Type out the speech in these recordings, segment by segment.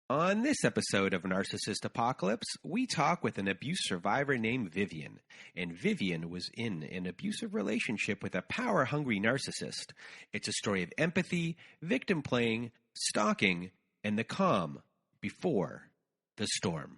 On this episode of Narcissist Apocalypse, we talk with an abuse survivor named Vivian. And Vivian was in an abusive relationship with a power-hungry narcissist. It's a story of empathy, victim playing, stalking, and the calm before the storm.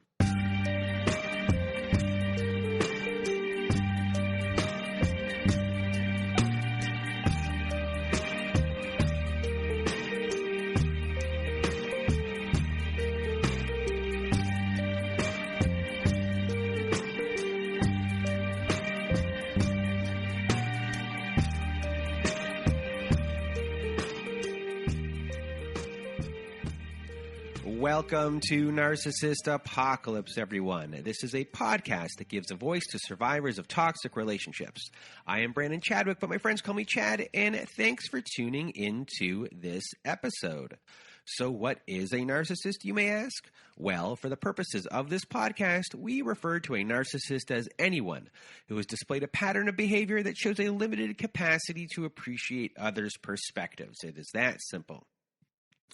Welcome to Narcissist Apocalypse, everyone. This is a podcast that gives a voice to survivors of toxic relationships. I am Brandon Chadwick, but my friends call me Chad, and thanks for tuning into this episode. So what is a narcissist, you may ask? Well, for the purposes of this podcast, we refer to a narcissist as anyone who has displayed a pattern of behavior that shows a limited capacity to appreciate others' perspectives. It is that simple.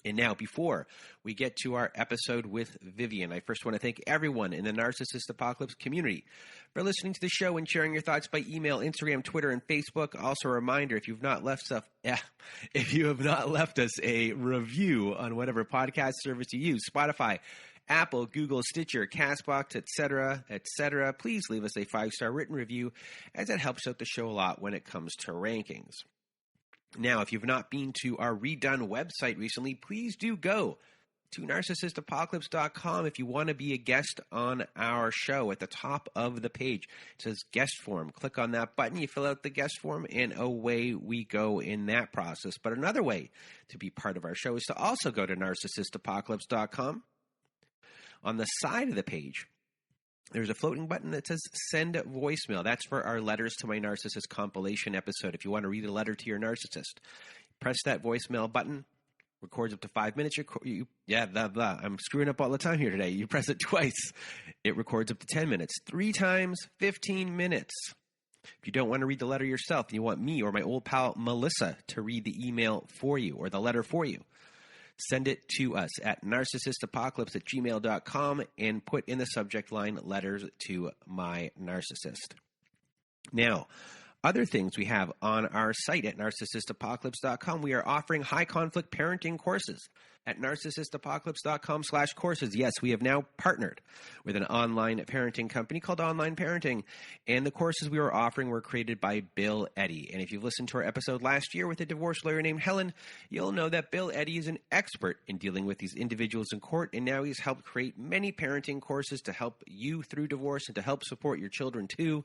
And now, before we get to our episode with Vivian, I first want to thank everyone in the Narcissist Apocalypse community for listening to the show and sharing your thoughts by email, Instagram, Twitter, and Facebook. Also, a reminder, if you have not left us a review on whatever podcast service you use, Spotify, Apple, Google, Stitcher, Castbox, etc., please leave us a 5-star written review, as it helps out the show a lot when it comes to rankings. Now, if you've not been to our redone website recently, please do go to narcissistapocalypse.com if you want to be a guest on our show. At the top of the page, it says guest form. Click on that button, you fill out the guest form, and away we go in that process. But another way to be part of our show is to also go to narcissistapocalypse.com. On the side of the page, there's a floating button that says send voicemail. That's for our Letters to My Narcissist compilation episode. If you want to read a letter to your narcissist, press that voicemail button. Records up to 5 minutes. I'm screwing up all the time here today. You press it twice. It records up to 10 minutes. 3 times, 15 minutes. If you don't want to read the letter yourself, and you want me or my old pal Melissa to read the email for you or the letter for you, send it to us at narcissistapocalypse@gmail.com and put in the subject line Letters to My Narcissist. Now, other things we have on our site at narcissistapocalypse.com, we are offering high-conflict parenting courses at narcissistapocalypse.com/courses. Yes, we have now partnered with an online parenting company called Online Parenting, and the courses we were offering were created by Bill Eddy. And if you've listened to our episode last year with a divorce lawyer named Helen, you'll know that Bill Eddy is an expert in dealing with these individuals in court, and now he's helped create many parenting courses to help you through divorce and to help support your children too.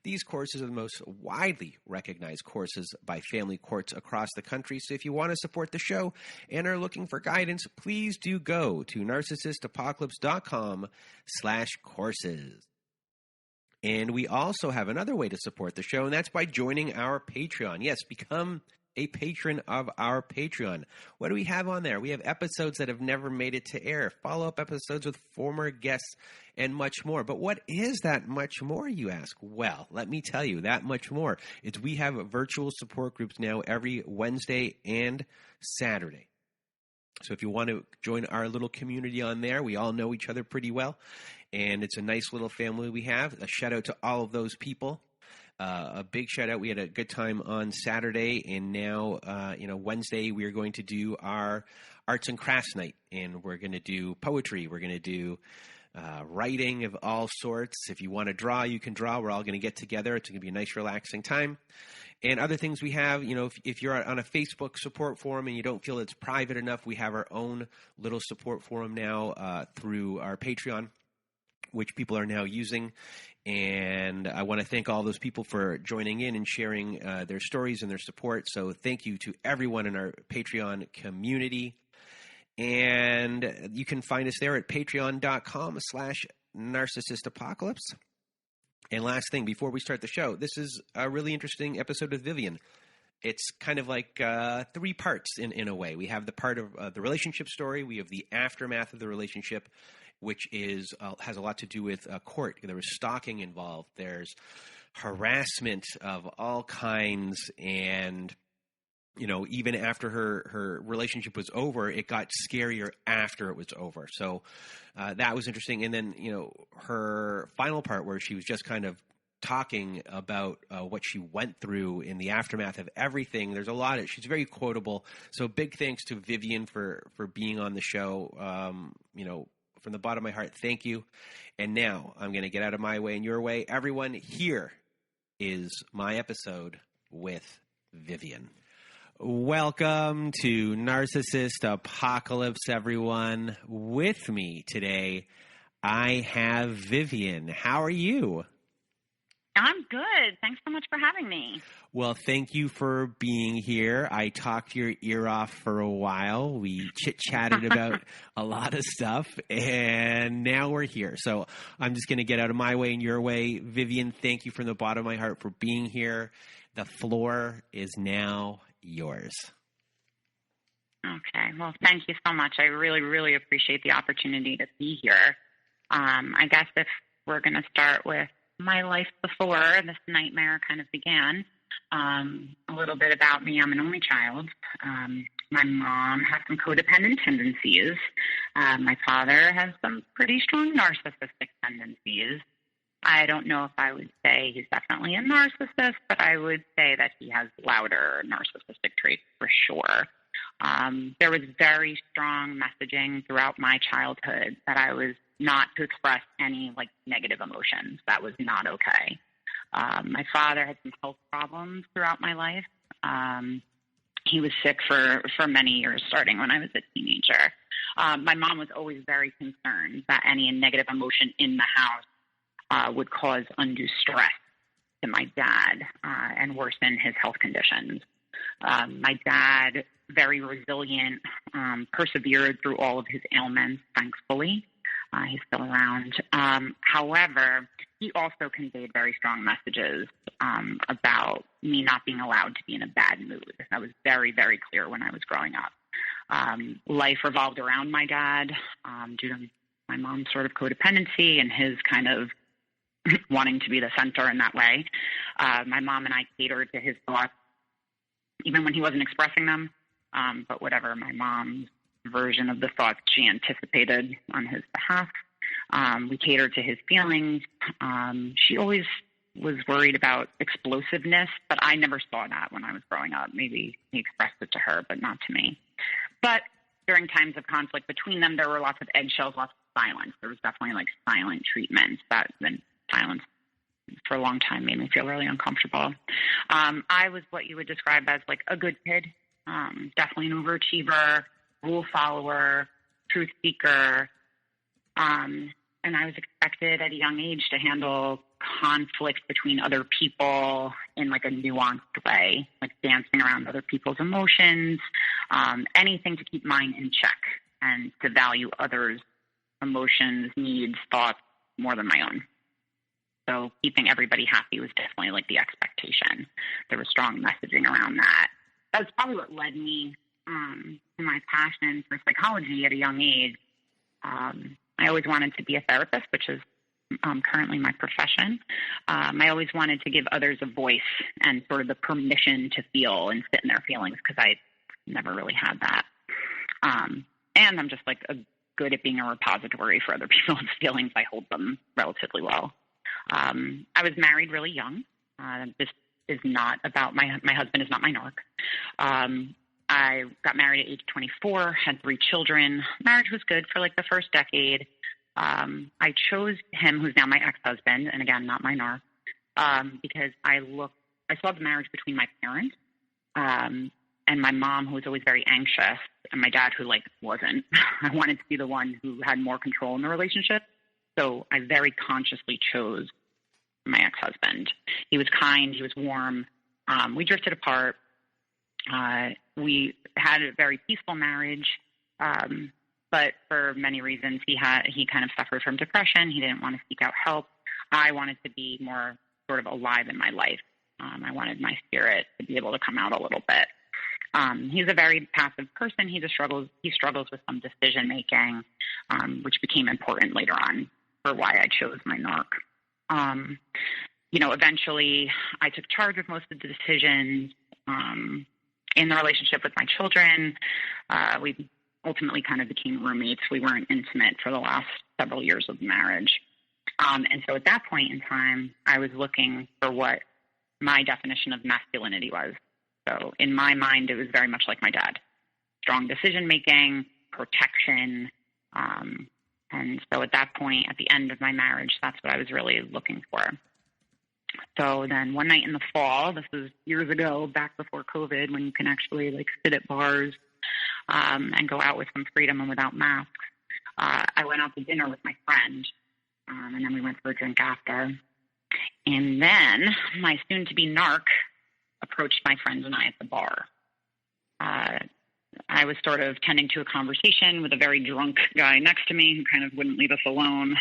These courses are the most widely recognized courses by family courts across the country. So if you want to support the show and are looking for guidance, please do go to narcissistapocalypse.com/courses. And we also have another way to support the show, and that's by joining our Patreon. Yes, become a patron of our Patreon. What do we have on there? We have episodes that have never made it to air, follow-up episodes with former guests, and much more. But what is that much more, you ask? Well, let me tell you, that much more. We have virtual support groups now every Wednesday and Saturday. So if you want to join our little community on there, we all know each other pretty well, and it's a nice little family we have. A shout-out to all of those people. A big shout out. We had a good time on Saturday, and now, Wednesday we are going to do our arts and crafts night, and we're going to do poetry. We're going to do writing of all sorts. If you want to draw, you can draw. We're all going to get together. It's going to be a nice, relaxing time. And other things we have, if you're on a Facebook support forum and you don't feel it's private enough, we have our own little support forum now through our Patreon, which people are now using. And I want to thank all those people for joining in and sharing their stories and their support. So thank you to everyone in our Patreon community. And you can find us there at patreon.com/narcissistapocalypse. And last thing, before we start the show, this is a really interesting episode with Vivian. It's kind of like 3 parts in a way. We have the part of the relationship story. We have the aftermath of the relationship, which is has a lot to do with court. There was stalking involved. There's harassment of all kinds, and even after her relationship was over, it got scarier after it was over. So that was interesting. And then, her final part where she was just kind of talking about what she went through in the aftermath of everything. There's a lot of, she's very quotable. So big thanks to Vivian for being on the show. From the bottom of my heart, thank you. And now I'm going to get out of my way and your way. Everyone, here is my episode with Vivian. Welcome to Narcissist Apocalypse, everyone. With me today, I have Vivian. How are you? I'm good. Thanks so much for having me. Well, thank you for being here. I talked your ear off for a while. We chit-chatted about a lot of stuff, and now we're here. So I'm just going to get out of my way and your way. Vivian, thank you from the bottom of my heart for being here. The floor is now yours. Okay. Well, thank you so much. I really, really appreciate the opportunity to be here. I guess if we're going to start with my life before this nightmare kind of began, a little bit about me. I'm an only child. My mom has some codependent tendencies. My father has some pretty strong narcissistic tendencies. I don't know if I would say he's definitely a narcissist, but I would say that he has louder narcissistic traits for sure. There was very strong messaging throughout my childhood that I was not to express any negative emotions. That was not okay. My father had some health problems throughout my life. He was sick for many years, starting when I was a teenager. My mom was always very concerned that any negative emotion in the house would cause undue stress to my dad and worsen his health conditions. My dad, very resilient, persevered through all of his ailments, thankfully. He's still around. However, he also conveyed very strong messages about me not being allowed to be in a bad mood. That was very, very clear when I was growing up. Life revolved around my dad due to my mom's sort of codependency and his kind of wanting to be the center in that way. My mom and I catered to his thoughts, even when he wasn't expressing them. But whatever my mom's version of the thoughts she anticipated on his behalf, we catered to his feelings. She always was worried about explosiveness, but I never saw that when I was growing up. Maybe he expressed it to her, but not to me. But during times of conflict between them, there were lots of eggshells, lots of silence. There was definitely silent treatment. Then silence for a long time made me feel really uncomfortable. I was what you would describe as a good kid, definitely an overachiever, rule follower, truth seeker. And I was expected at a young age to handle conflict between other people in a nuanced way, dancing around other people's emotions, anything to keep mine in check and to value others' emotions, needs, thoughts more than my own. So keeping everybody happy was definitely the expectation. There was strong messaging around that. That was probably what led me to my passion for psychology at a young age. I always wanted to be a therapist, which is currently my profession. I always wanted to give others a voice and sort of the permission to feel and sit in their feelings because I never really had that. And I'm just good at being a repository for other people's feelings. I hold them relatively well. I was married really young. This is not about my husband is not my narc. I got married at age 24, had 3 children. Marriage was good for the first decade. I chose him, who's now my ex-husband, and again, not my narc, because I saw the marriage between my parents and my mom, who was always very anxious, and my dad, who wasn't. I wanted to be the one who had more control in the relationship. So I very consciously chose my ex-husband. He was kind. He was warm. We drifted apart. We had a very peaceful marriage, but for many reasons, he kind of suffered from depression. He didn't want to seek out help. I wanted to be more sort of alive in my life. I wanted my spirit to be able to come out a little bit. He's a very passive person. He struggles with some decision making, which became important later on for why I chose my narc. Eventually I took charge of most of the decisions. in the relationship with my children. We ultimately kind of became roommates. We weren't intimate for the last several years of marriage. And so at that point in time, I was looking for what my definition of masculinity was. So in my mind, it was very much like my dad. Strong decision-making, protection. And so at that point, at the end of my marriage, that's what I was really looking for. So then one night in the fall, this was years ago, back before COVID, when you can actually like sit at bars and go out with some freedom and without masks, I went out to dinner with my friend, and then we went for a drink after. And then my soon-to-be narc approached my friend and I at the bar. I was sort of tending to a conversation with a very drunk guy next to me who kind of wouldn't leave us alone.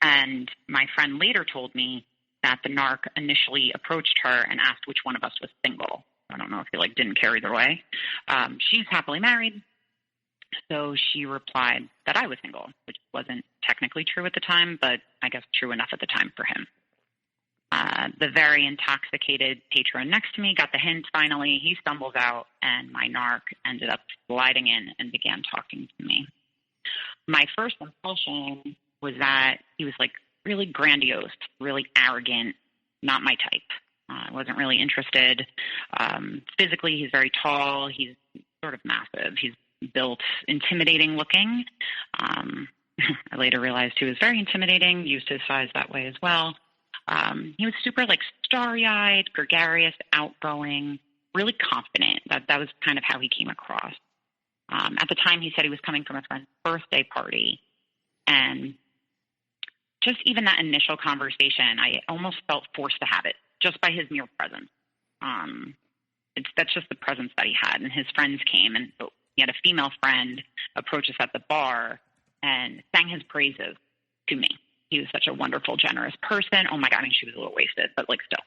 And my friend later told me that the narc initially approached her and asked which one of us was single. I don't know if he didn't care either way. She's happily married. So she replied that I was single, which wasn't technically true at the time, but I guess true enough at the time for him. The very intoxicated patron next to me got the hint finally. He stumbles out, and my narc ended up sliding in and began talking to me. My first impulsion was that he was really grandiose, really arrogant, not my type. I wasn't really interested. Physically, he's very tall. He's sort of massive. He's built, intimidating looking. I later realized he was very intimidating, used his size that way as well. He was super starry-eyed, gregarious, outgoing, really confident. That was kind of how he came across. At the time, he said he was coming from a friend's birthday party. And just even that initial conversation, I almost felt forced to have it just by his mere presence. That's just the presence that he had. And his friends came, and he had a female friend approach us at the bar and sang his praises to me. He was such a wonderful, generous person. Oh, my God, I mean, she was a little wasted, but still.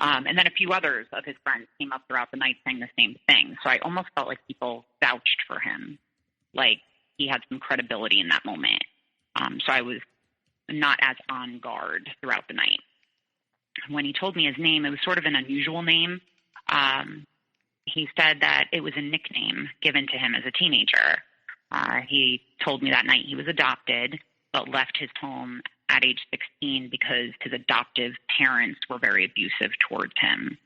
And then a few others of his friends came up throughout the night saying the same thing. So I almost felt like people vouched for him, like he had some credibility in that moment. So I was not as on guard throughout the night. When he told me his name, it was sort of an unusual name. He said that it was a nickname given to him as a teenager. He told me that night he was adopted, but left his home at age 16 because his adoptive parents were very abusive towards him.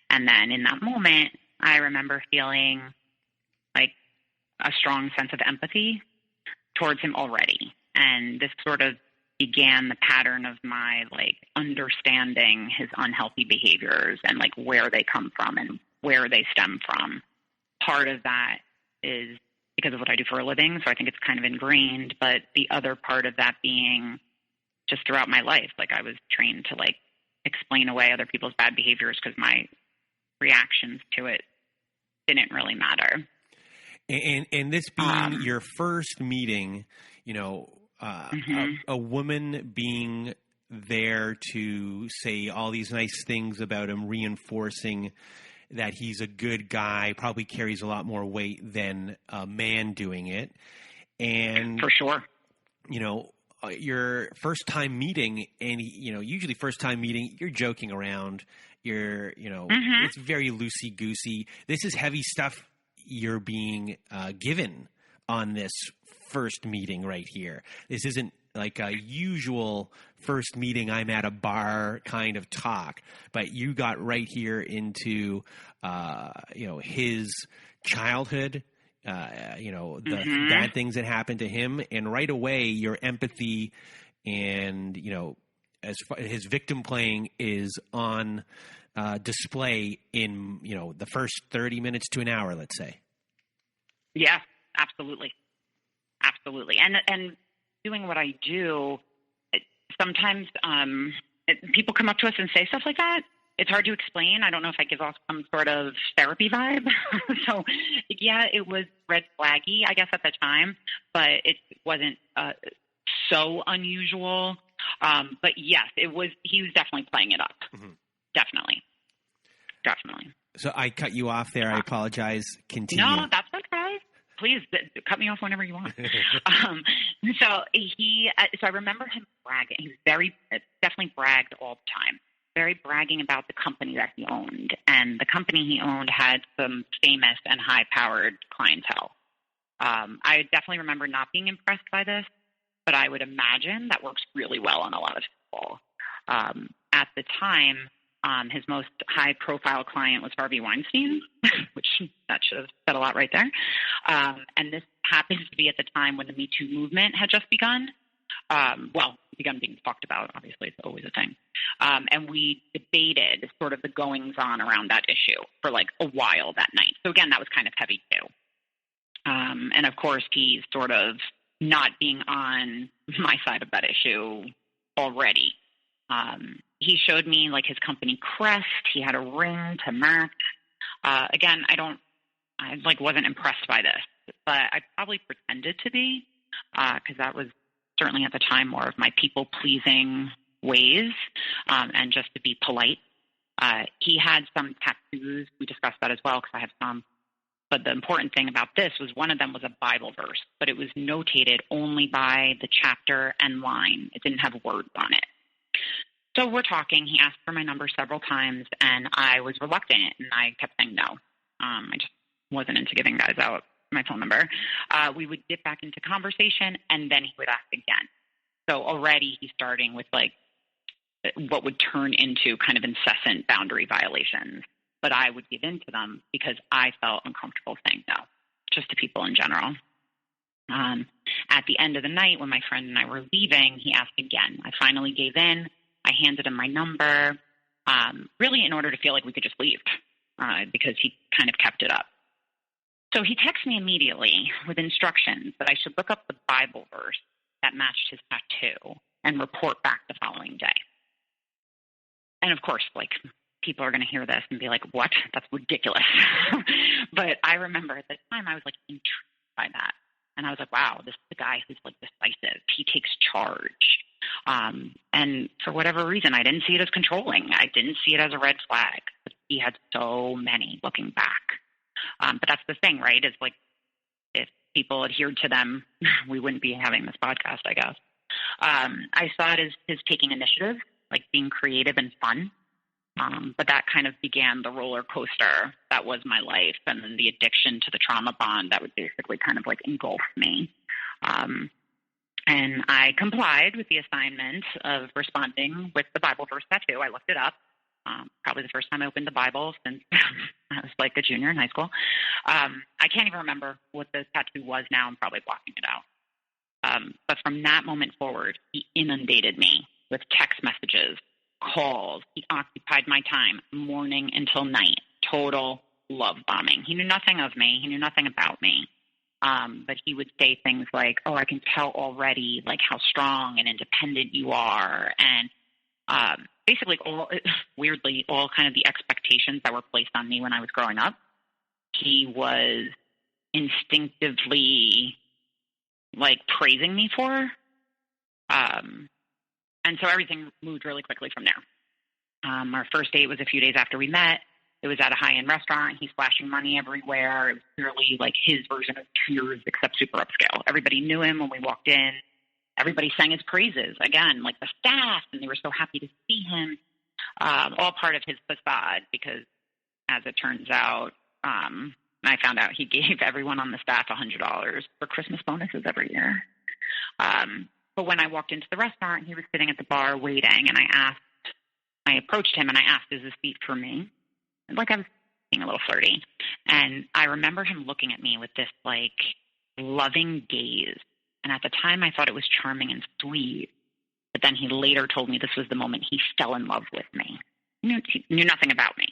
And then in that moment, I remember feeling a strong sense of empathy towards him already. And this sort of began the pattern of my understanding his unhealthy behaviors and where they come from and where they stem from. Part of that is because of what I do for a living, so I think it's kind of ingrained, but the other part of that being just throughout my life, I was trained to explain away other people's bad behaviors because my reactions to it didn't really matter. And this being your first meeting, a woman being there to say all these nice things about him, reinforcing that he's a good guy, probably carries a lot more weight than a man doing it. And for sure, your first time meeting, and usually first time meeting, you're joking around. You're, it's very loosey goosey. This is heavy stuff you're being given on this first meeting right here. This isn't like a usual first meeting, I'm at a bar kind of talk, but you got right here into, his childhood, the bad things that happened to him. And right away, your empathy and, as far, his victim playing is on display in, the first 30 minutes to an hour, let's say. Yeah, absolutely. Absolutely. And doing what I do, sometimes people come up to us and say stuff like that. It's hard to explain. I don't know if I give off some sort of therapy vibe. So, yeah, it was red flaggy, I guess, at the time, but it wasn't so unusual. But yes, he was definitely playing it up. Mm-hmm. Definitely. So I cut you off there. I apologize. Continue. No, that's okay. Please cut me off whenever you want. So I remember him bragging. He was definitely bragged all the time. very bragging about the company that he owned. And the company he owned had some famous and high-powered clientele. I definitely remember not being impressed by this, but I would imagine that works really well on a lot of people. At the time, his most high-profile client was Harvey Weinstein, which that should have said a lot right there. And this happens to be at the time when the Me Too movement had just begun. Begun being talked about. Obviously, it's always a thing. And we debated sort of the goings-on around that issue for like a while that night. So again, that was kind of heavy too. And of course, he's sort of not being on my side of that issue already. He showed me like his company crest. He had a ring to match. Again, I wasn't impressed by this, but I probably pretended to be, because that was certainly at the time more of my people-pleasing ways, and just to be polite. He had some tattoos. We discussed that as well because I have some. But the important thing about this was one of them was a Bible verse, but it was notated only by the chapter and line. It didn't have words on it. So we're talking. He asked for my number several times, and I was reluctant, and I kept saying no. I just wasn't into giving guys out my phone number. We would get back into conversation, and then he would ask again. So already he's starting with like what would turn into kind of incessant boundary violations. But I would give in to them because I felt uncomfortable saying no, just to people in general. At the end of the night, when my friend and I were leaving, he asked again. I finally gave in. I handed him my number, really in order to feel like we could just leave, because he kind of kept it up. So he texted me immediately with instructions that I should look up the Bible verse that matched his tattoo and report back the following day. And of course, like, people are going to hear this and be like, what? That's ridiculous. But I remember at the time I was like intrigued by that. And I was like, wow, this is the guy who's like decisive. He takes charge. And for whatever reason, I didn't see it as controlling. I didn't see it as a red flag. But he had so many looking back. But that's the thing, right? Is like, if people adhered to them, we wouldn't be having this podcast, I guess. I saw it as his taking initiative, like being creative and fun. But that kind of began the roller coaster that was my life, and then the addiction to the trauma bond that would basically kind of like engulf me. And I complied with the assignment of responding with the Bible verse tattoo. I looked it up. Probably the first time I opened the Bible since I was like a junior in high school. I can't even remember what the tattoo was now. I'm probably blocking it out. But from that moment forward, he inundated me with text messages, calls. He occupied my time morning until night. Total love bombing. He knew nothing of me. He knew nothing about me. But he would say things like, oh, I can tell already like how strong and independent you are. And basically weirdly, all kind of the expectations that were placed on me when I was growing up, he was instinctively like praising me for. And so everything moved really quickly from there. Our first date was a few days after we met. It was at a high-end restaurant. He's flashing money everywhere. It was clearly like his version of Cheers, except super upscale. Everybody knew him when we walked in. Everybody sang his praises, again, like the staff, and they were so happy to see him. All part of his facade, because as it turns out, I found out he gave everyone on the staff $100 for Christmas bonuses every year. But when I walked into the restaurant, he was sitting at the bar waiting, and I approached him and I asked, is this seat for me? Like I was being a little flirty. And I remember him looking at me with this like loving gaze. And at the time I thought it was charming and sweet. But then he later told me this was the moment he fell in love with me. He knew nothing about me.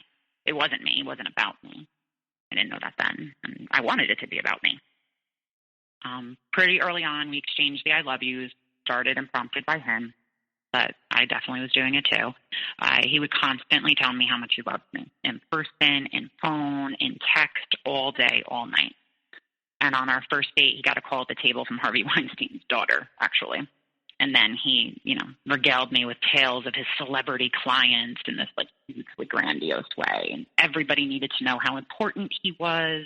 It wasn't me. It wasn't about me. I didn't know that then. And I wanted it to be about me. Pretty early on, we exchanged the I love yous, started and prompted by him. But I definitely was doing it too. He would constantly tell me how much he loved me, in person, in phone, in text, all day, all night. And on our first date, he got a call at the table from Harvey Weinstein's daughter, actually. And then he, regaled me with tales of his celebrity clients in this like hugely grandiose way. And everybody needed to know how important he was.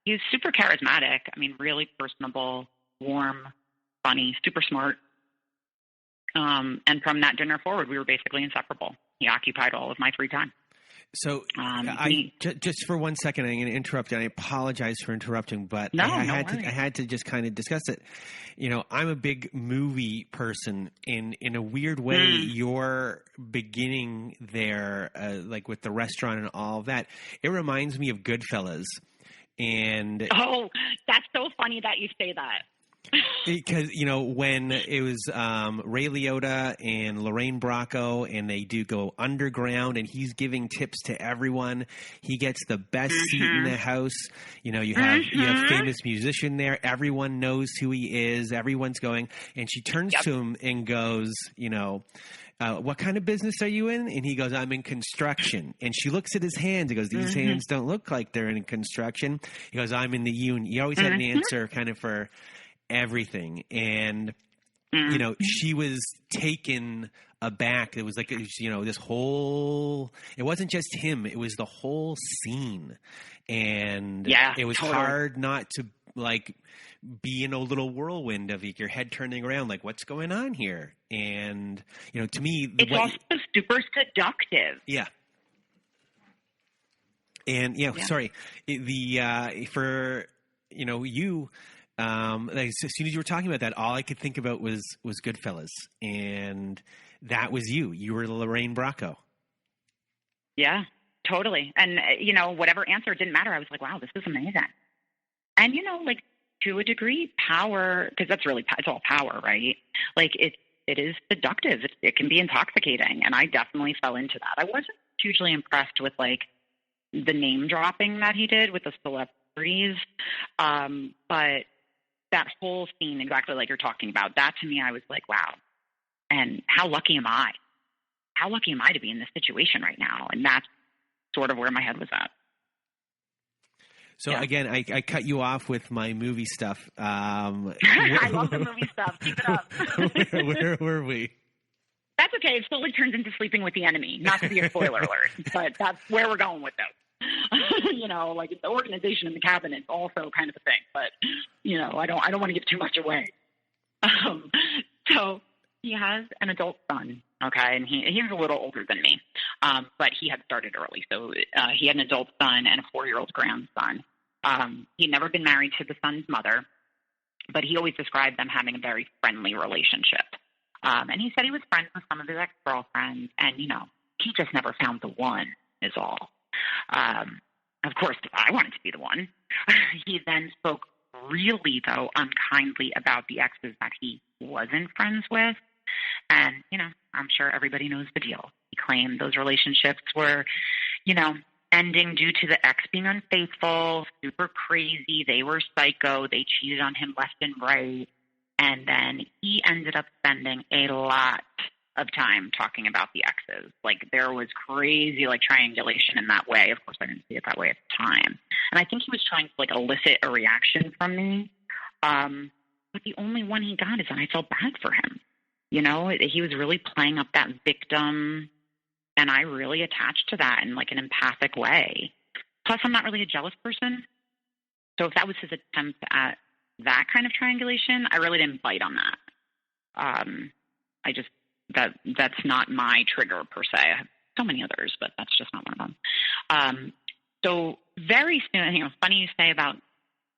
He was super charismatic. I mean, really personable, warm, funny, super smart. And from that dinner forward, we were basically inseparable. He occupied all of my free time. So just for 1 second, I'm going to interrupt, and I apologize for interrupting, but no, I worries. had to just kind of discuss it. You know, I'm a big movie person. In a weird way, your beginning there, like with the restaurant and all of that, it reminds me of Goodfellas. And oh, that's so funny that you say that. Because, you know, when it was Ray Liotta and Lorraine Bracco, and they do go underground, and he's giving tips to everyone. He gets the best seat in the house. You know, you have famous musician there. Everyone knows who he is. Everyone's going. And she turns to him and goes, you know, what kind of business are you in? And he goes, I'm in construction. And she looks at his hands and goes, these hands don't look like they're in construction. He goes, I'm in the union. He always had an answer kind of for everything. And you know, she was taken aback. It was like, you know, this whole, it wasn't just him, it was the whole scene. And it was hard not to like be in a little whirlwind of your head turning around like, what's going on here? And you know, to me, it's also super seductive. And sorry, for you know, you like, as soon as you were talking about that, all I could think about was Goodfellas, and that was you. You were Lorraine Bracco. Yeah, totally. And you know, whatever answer, didn't matter. I was like, wow, this is amazing. And you know, like to a degree, power, because that's really, it's all power, right? Like it is seductive. It can be intoxicating, and I definitely fell into that. I wasn't hugely impressed with like the name dropping that he did with the celebrities, but that whole scene, exactly like you're talking about, that to me, I was like, wow. And how lucky am I? How lucky am I to be in this situation right now? And that's sort of where my head was at. So again, I cut you off with my movie stuff. I love the movie stuff. Keep it up. Where were we? That's okay. It slowly turns into Sleeping with the Enemy. Not to be a spoiler alert, but that's where we're going with this. You know, like the organization in the cabinet is also kind of a thing, but you know, I don't want to give too much away. So he has an adult son, okay, and he's a little older than me, but he had started early. So he had an adult son and a 4-year-old grandson. He'd never been married to the son's mother, but he always described them having a very friendly relationship. And he said he was friends with some of his ex-girlfriends, and you know, he just never found the one, is all. Of course, I wanted to be the one. He then spoke really, though, unkindly about the exes that he wasn't friends with. And, you know, I'm sure everybody knows the deal. He claimed those relationships were, you know, ending due to the ex being unfaithful, super crazy. They were psycho. They cheated on him left and right. And then he ended up spending a lot of time talking about the exes. Like there was crazy like triangulation in that way. Of course, I didn't see it that way at the time. And I think he was trying to like elicit a reaction from me. But the only one he got is that I felt bad for him. You know, he was really playing up that victim, and I really attached to that in like an empathic way. Plus, I'm not really a jealous person. So if that was his attempt at that kind of triangulation, I really didn't bite on that. That's not my trigger per se. I have so many others, but that's just not one of them. So very soon, you know, funny you say about,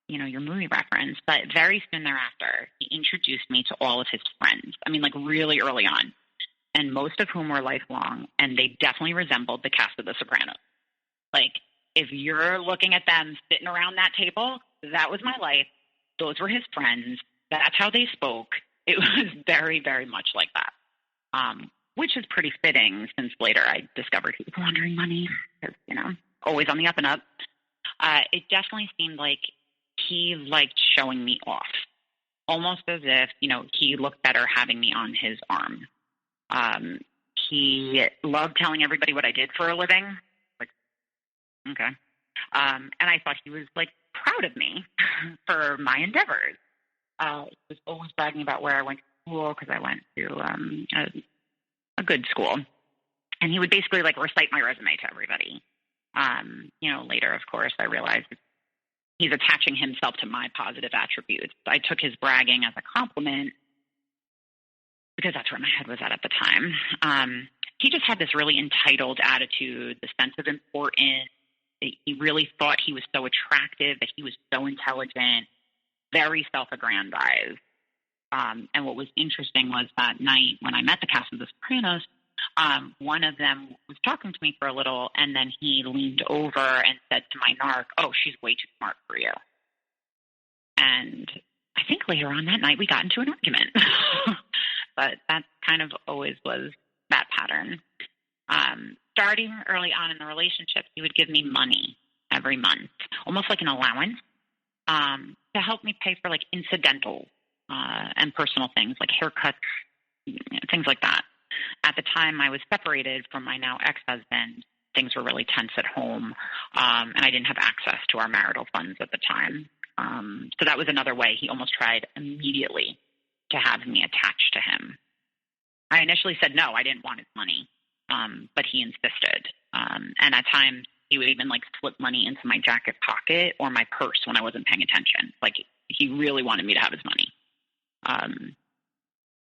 you know, your movie reference, but very soon thereafter, he introduced me to all of his friends. I mean, like really early on, and most of whom were lifelong, and they definitely resembled the cast of The Sopranos. Like if you're looking at them sitting around that table, that was my life. Those were his friends. That's how they spoke. It was very, very much like that. Which is pretty fitting since later I discovered he was laundering money because, you know, always on the up and up. It definitely seemed like he liked showing me off, almost as if, you know, he looked better having me on his arm. He loved telling everybody what I did for a living. Like, okay. And I thought he was, like, proud of me for my endeavors. He was always bragging about where I went to school because I went to a good school. And he would basically, like, recite my resume to everybody. You know, later, of course, I realized he's attaching himself to my positive attributes. I took his bragging as a compliment because that's where my head was at the time. He just had this really entitled attitude, the sense of importance. He really thought he was so attractive, that he was so intelligent, very self-aggrandized. And what was interesting was that night when I met the cast of The Sopranos, one of them was talking to me for a little, and then he leaned over and said to my narc, "Oh, she's way too smart for you." And I think later on that night we got into an argument. But that kind of always was that pattern. Starting early on in the relationship, he would give me money every month, almost like an allowance, to help me pay for like incidental and personal things like haircuts, things like that. At the time I was separated from my now ex-husband, things were really tense at home, and I didn't have access to our marital funds at the time. So that was another way he almost tried immediately to have me attached to him. I initially said no, I didn't want his money, but he insisted. And at times he would even like slip money into my jacket pocket or my purse when I wasn't paying attention. Like he really wanted me to have his money.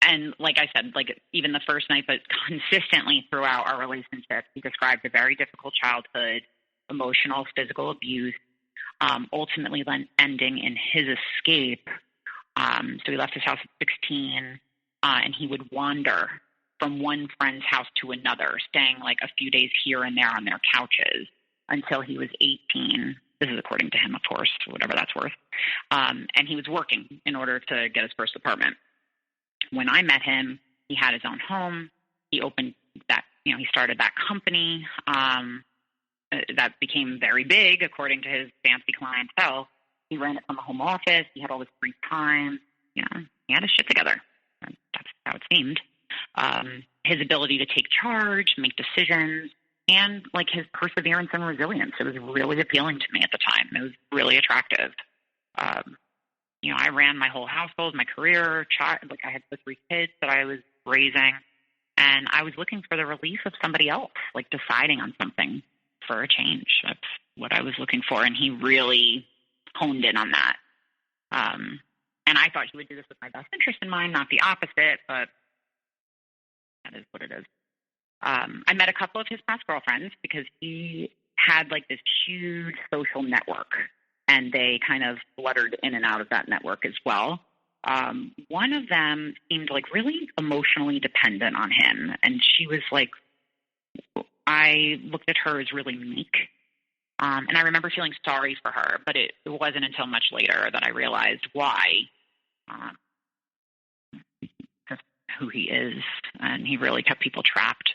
And like I said, like even the first night, but consistently throughout our relationship, he described a very difficult childhood, emotional, physical abuse, ultimately then ending in his escape. So he left his house at 16, and he would wander from one friend's house to another, staying like a few days here and there on their couches until he was 18. This is according to him, of course, whatever that's worth. And he was working in order to get his first apartment. When I met him, he had his own home. He opened that, he started that company that became very big, according to his fancy clientele. He ran it from a home office. He had all this free time. He had his shit together. That's how it seemed. His ability to take charge, make decisions, and like his perseverance and resilience. It was really appealing to me at the time. It was really attractive. I ran my whole household, my career, I had the 3 kids that I was raising, and I was looking for the relief of somebody else, like deciding on something for a change. That's what I was looking for, and he really honed in on that. And I thought he would do this with my best interest in mind, not the opposite, but that is what it is. I met a couple of his past girlfriends because he had like this huge social network, and they kind of fluttered in and out of that network as well. One of them seemed like really emotionally dependent on him, and she was like, I looked at her as really meek. And I remember feeling sorry for her, but it wasn't until much later that I realized why. Just who he is, and he really kept people trapped.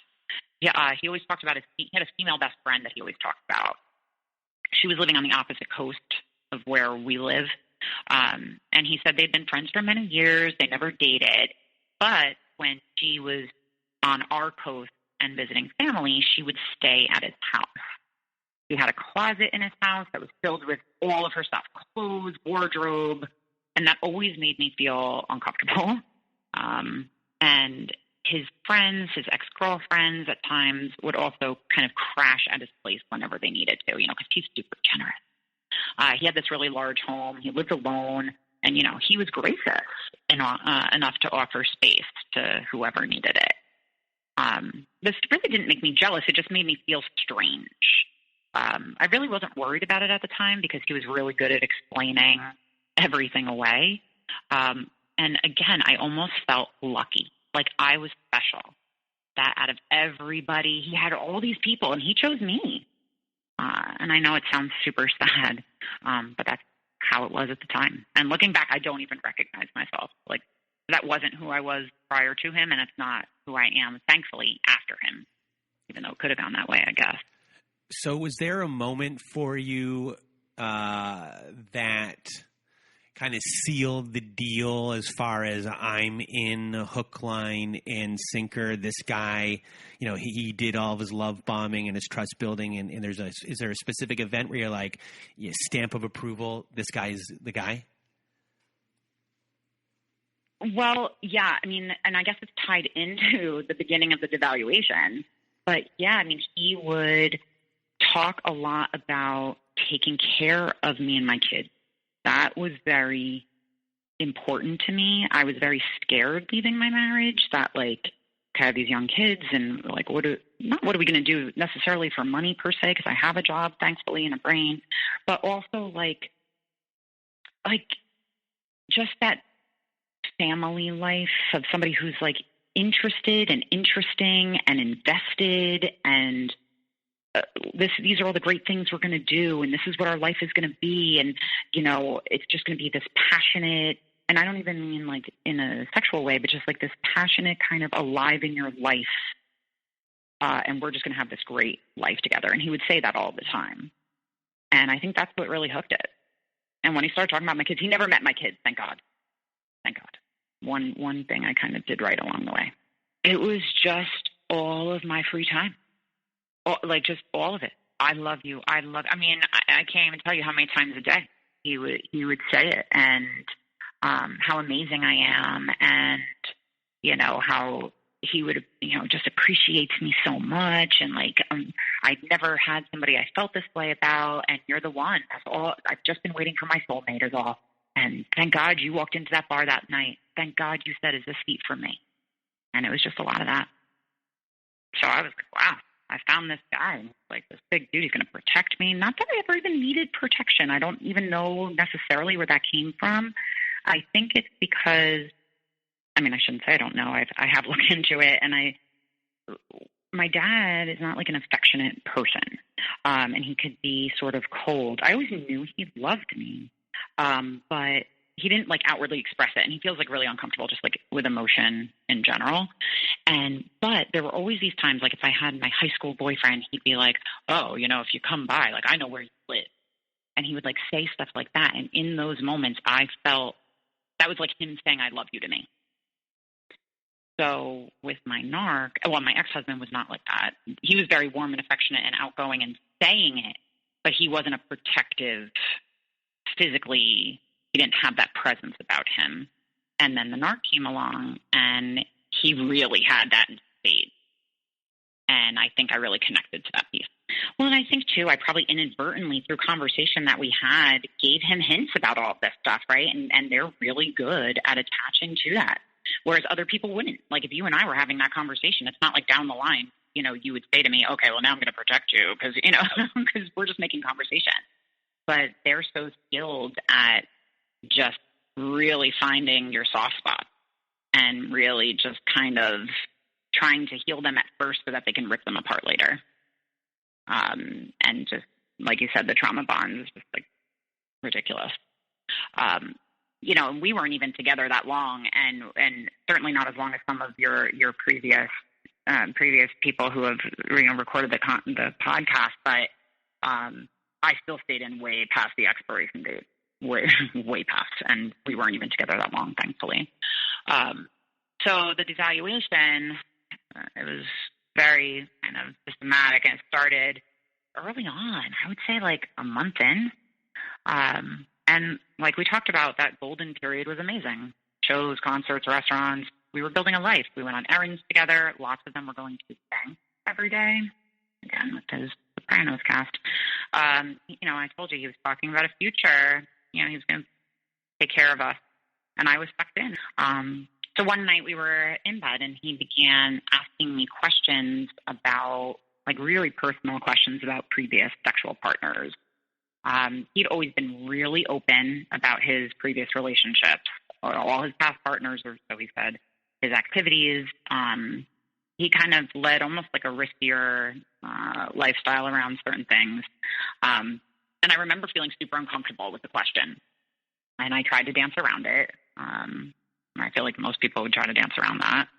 Yeah, he always talked about he had a female best friend that he always talked about. She was living on the opposite coast of where we live, and he said they'd been friends for many years. They never dated, but when she was on our coast and visiting family, she would stay at his house. He had a closet in his house that was filled with all of her stuff, clothes, wardrobe, and that always made me feel uncomfortable. And his friends, his ex-girlfriends at times would also kind of crash at his place whenever they needed to, because he's super generous. He had this really large home. He lived alone, and, he was gracious enough to offer space to whoever needed it. This really didn't make me jealous. It just made me feel strange. I really wasn't worried about it at the time because he was really good at explaining everything away. And again, I almost felt lucky, like I was special, that out of everybody, he had all these people and he chose me. And I know it sounds super sad, but that's how it was at the time. And looking back, I don't even recognize myself. Like that wasn't who I was prior to him, and it's not who I am, thankfully, after him, even though it could have gone that way, I guess. So was there a moment for you that kind of sealed the deal as far as I'm in hook, line, and sinker? This guy, he did all of his love bombing and his trust building, and is there a specific event where you're like, stamp of approval, this guy's the guy? Well, yeah, and I guess it's tied into the beginning of the devaluation. But yeah, he would talk a lot about taking care of me and my kids. That was very important to me. I was very scared leaving my marriage that, like, I have these young kids and, like, what are we going to do necessarily for money per se, because I have a job, thankfully, and a brain, but also, like just that family life of somebody who's, like, interested and interesting and invested, and these are all the great things we're going to do, and this is what our life is going to be, and, you know, it's just going to be this passionate, and I don't even mean, like, in a sexual way, but just, like, this passionate kind of alive in your life, and we're just going to have this great life together. And he would say that all the time, and I think that's what really hooked it. And when he started talking about my kids, he never met my kids, thank God. Thank God. One thing I kind of did right along the way. It was just all of my free time. Just all of it. I love you. I mean, I can't even tell you how many times a day he would say it, and how amazing I am, and, you know, how he would, you know, just appreciates me so much, and, like, I'd never had somebody I felt this way about, and you're the one. That's all. I've just been waiting for my soulmate is all. And thank God you walked into that bar that night. Thank God you said, "Is this seat for me?" And it was just a lot of that. So I was like, wow, I found this guy, like, this big dude. He's going to protect me. Not that I ever even needed protection. I don't even know necessarily where that came from. I think it's because, I mean, I shouldn't say I don't know. I have looked into it, and my dad is not, like, an affectionate person, and he could be sort of cold. I always knew he loved me, but he didn't, like, outwardly express it, and he feels, like, really uncomfortable just, like, with emotion in general. But there were always these times, like, if I had my high school boyfriend, he'd be like, "Oh, you know, if you come by, like, I know where you live," and he would, like, say stuff like that. And in those moments, I felt that was like him saying, "I love you" to me. So with my my ex-husband was not like that. He was very warm and affectionate and outgoing and saying it, but he wasn't a protective physically. He didn't have that presence about him. And then the narc came along, and he really had that in spades. And I think I really connected to that piece. Well, and I think, too, I probably inadvertently, through conversation that we had, gave him hints about all of this stuff, right? And they're really good at attaching to that, whereas other people wouldn't. Like, if you and I were having that conversation, it's not like down the line, you know, you would say to me, "Okay, well, now I'm going to protect you," because, you know, because we're just making conversation. But they're so skilled at just really finding your soft spot and really just kind of trying to heal them at first so that they can rip them apart later. And just, like you said, the trauma bond is just, like, ridiculous. You know, and we weren't even together that long, and certainly not as long as some of your previous people who have, you know, recorded the podcast. But I still stayed in way past the expiration date, way past, and we weren't even together that long, thankfully. So the devaluation, it was very kind of systematic, and it started early on. I would say like a month in. And like we talked about, that golden period was amazing. Shows, concerts, restaurants. We were building a life. We went on errands together. Lots of them were going to the bank every day. Again, with his Sopranos cast. You know, I told you he was talking about a future. You know, he was going to take care of us. And I was sucked in. So one night we were in bed, and he began asking me questions about, like, really personal questions about previous sexual partners. He'd always been really open about his previous relationships, or all his past partners, or so he said, his activities. He kind of led almost like a riskier lifestyle around certain things. And I remember feeling super uncomfortable with the question. And I tried to dance around it. I feel like most people would try to dance around that.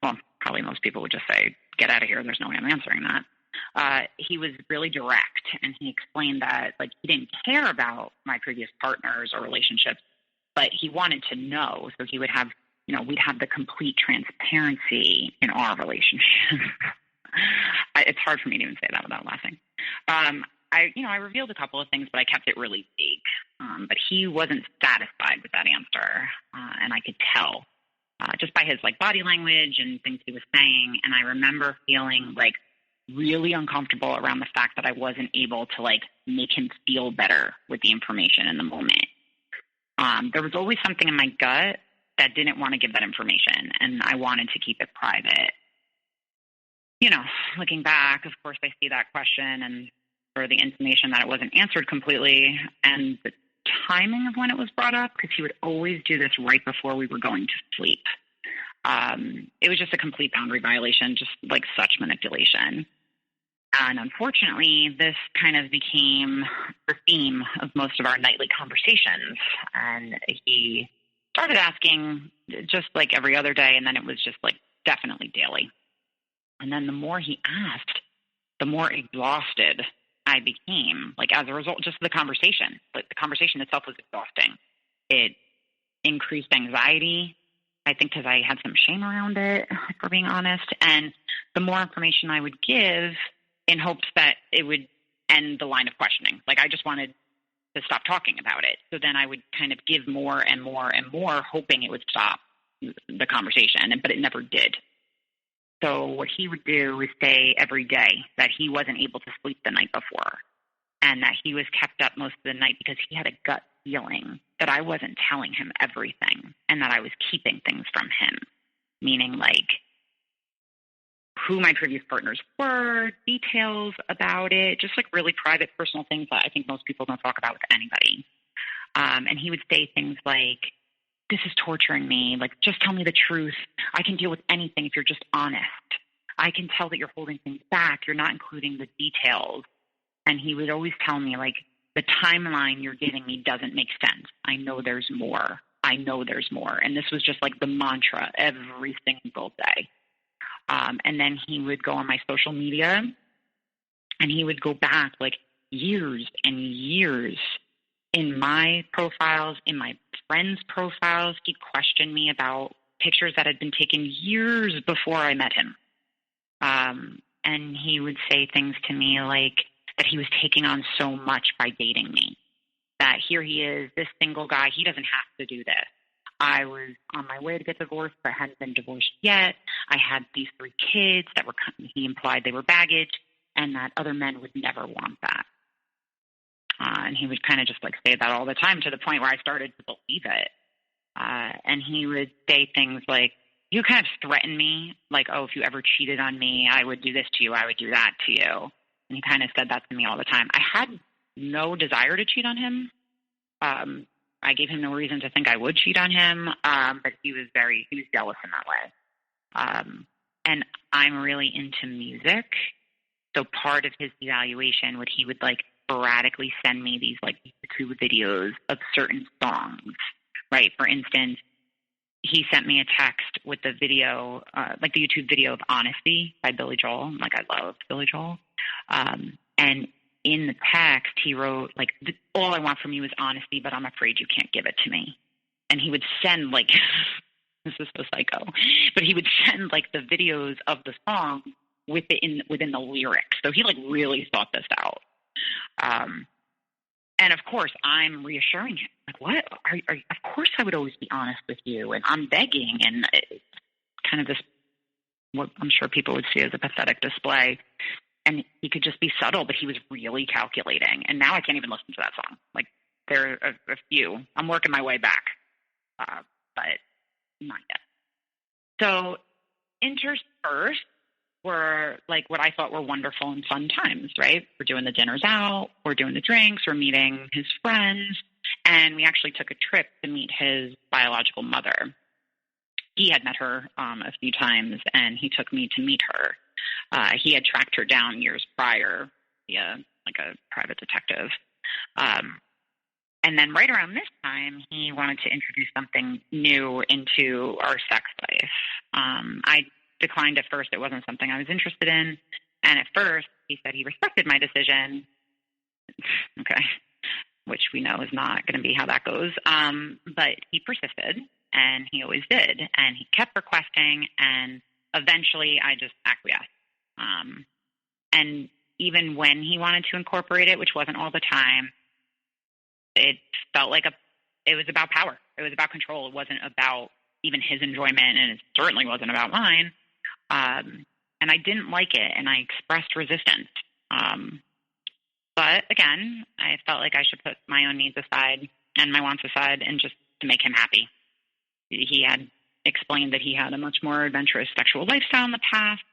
Well, probably most people would just say, "Get out of here. There's no way I'm answering that." He was really direct, and he explained that, like, he didn't care about my previous partners or relationships, but he wanted to know, so he would have, you know, we'd have the complete transparency in our relationship. It's hard for me to even say that without laughing. I revealed a couple of things, but I kept it really vague. But he wasn't satisfied with that answer, and I could tell just by his, like, body language and things he was saying. And I remember feeling, like, really uncomfortable around the fact that I wasn't able to, like, make him feel better with the information in the moment. There was always something in my gut that didn't want to give that information, and I wanted to keep it private. Looking back, of course, I see that question and or the information that it wasn't answered completely, and the timing of when it was brought up, because he would always do this right before we were going to sleep. It was just a complete boundary violation, just like such manipulation. And unfortunately, this kind of became the theme of most of our nightly conversations. And he started asking just like every other day, and then it was just like definitely daily. And then the more he asked, the more exhausted I became, like as a result, just the conversation. Like the conversation itself was exhausting. It increased anxiety, I think, because I had some shame around it, if we're being honest. And the more information I would give in hopes that it would end the line of questioning. Like I just wanted to stop talking about it. So then I would kind of give more and more and more, hoping it would stop the conversation, but it never did. So what he would do was say every day that he wasn't able to sleep the night before and that he was kept up most of the night because he had a gut feeling that I wasn't telling him everything and that I was keeping things from him, meaning like who my previous partners were, details about it, just like really private, personal things that I think most people don't talk about with anybody. And he would say things like, "This is torturing me. Like, just tell me the truth. I can deal with anything if you're just honest. I can tell that you're holding things back. You're not including the details." And he would always tell me, like, the timeline you're giving me doesn't make sense. I know there's more. I know there's more. And this was just like the mantra every single day. And then he would go on my social media and he would go back like years and years in my profiles, in my friends' profiles. He'd question me about pictures that had been taken years before I met him. And he would say things to me like that he was taking on so much by dating me, that here he is, this single guy, he doesn't have to do this. I was on my way to get divorced, but hadn't been divorced yet. I had these 3 kids that were, he implied they were baggage, and that other men would never want that. And he would kind of just like say that all the time, to the point where I started to believe it. And he would say things like, you kind of threaten me, like, oh, if you ever cheated on me, I would do this to you, I would do that to you. And he kind of said that to me all the time. I had no desire to cheat on him. I gave him no reason to think I would cheat on him, but he was jealous in that way. And I'm really into music. So part of his evaluation he would like sporadically send me these like YouTube videos of certain songs, right? For instance, he sent me a text with the video, like the YouTube video of Honesty by Billy Joel. Like, I love Billy Joel. And in the text, he wrote, like, all I want from you is honesty, but I'm afraid you can't give it to me. And he would send, like, this is so psycho, but he would send, like, the videos of the song within the lyrics. So he, like, really thought this out. And, of course, I'm reassuring him. Like, what? Of course I would always be honest with you, and I'm begging, and it's kind of this, what I'm sure people would see as a pathetic display. And he could just be subtle, but he was really calculating. And now I can't even listen to that song. Like, there are a few. I'm working my way back, but not yet. So interspersed were, like, what I thought were wonderful and fun times, right? We're doing the dinners out. We're doing the drinks. We're meeting his friends. And we actually took a trip to meet his biological mother. He had met her a few times, and he took me to meet her. He had tracked her down years prior via like a private detective. And then right around this time, he wanted to introduce something new into our sex life. I declined at first. It wasn't something I was interested in. And at first, he said he respected my decision. Okay. Which we know is not going to be how that goes. But he persisted, and he always did. And he kept requesting, and eventually I just acquiesced. And even when he wanted to incorporate it, which wasn't all the time, it felt like it was about power. It was about control. It wasn't about even his enjoyment, and it certainly wasn't about mine. And I didn't like it, and I expressed resistance. But again, I felt like I should put my own needs aside and my wants aside, and just to make him happy. He had explained that he had a much more adventurous sexual lifestyle in the past,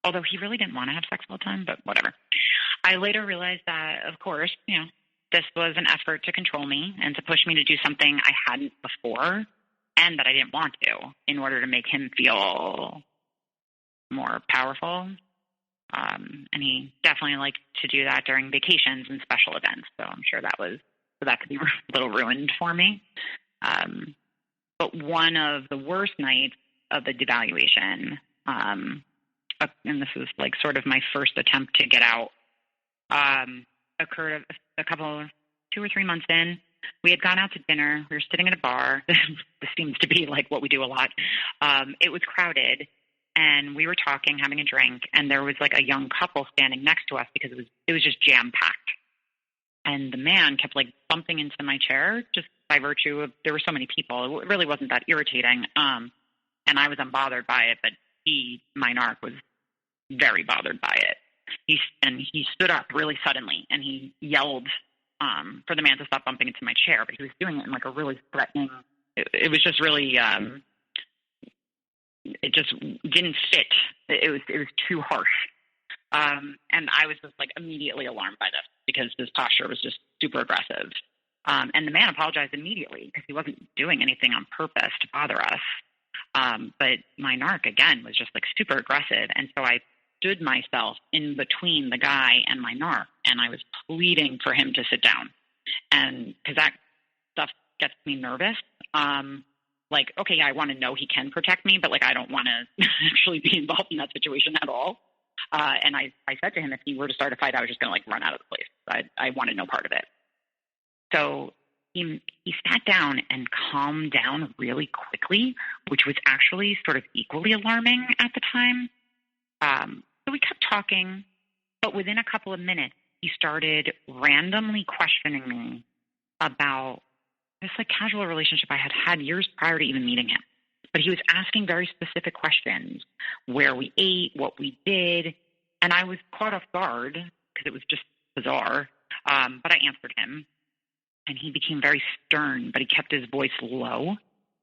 although he really didn't want to have sex all the time, but whatever. I later realized that, of course, this was an effort to control me and to push me to do something I hadn't before and that I didn't want to in order to make him feel more powerful. And he definitely liked to do that during vacations and special events. So I'm sure that could be a little ruined for me. But one of the worst nights of the devaluation, and this was like sort of my first attempt to get out, occurred a couple, 2 or 3 months in. We had gone out to dinner. We were sitting at a bar. This seems to be like what we do a lot. It was crowded, and we were talking, having a drink, and there was like a young couple standing next to us because it was just jam-packed. And the man kept like bumping into my chair just by virtue of there were so many people. It really wasn't that irritating. And I was unbothered by it, but my narc, was very bothered by it. He stood up really suddenly and he yelled for the man to stop bumping into my chair, but he was doing it in like a really threatening. It was just really. It just didn't fit. It was too harsh. And I was just like immediately alarmed by this because his posture was just super aggressive. And the man apologized immediately because he wasn't doing anything on purpose to bother us. But my narc, again, was just like super aggressive. And so I stood myself in between the guy and my narc, and I was pleading for him to sit down. And because that stuff gets me nervous. Like, okay, I want to know he can protect me, but like I don't want to actually be involved in that situation at all. And I said to him, if he were to start a fight, I was just going to like run out of the place. I wanted no part of it. So he sat down and calmed down really quickly, which was actually sort of equally alarming at the time. So we kept talking, but within a couple of minutes, he started randomly questioning me about this like casual relationship I had had years prior to even meeting him. But he was asking very specific questions, where we ate, what we did, and I was caught off guard because it was just bizarre. But I answered him, and he became very stern, but he kept his voice low.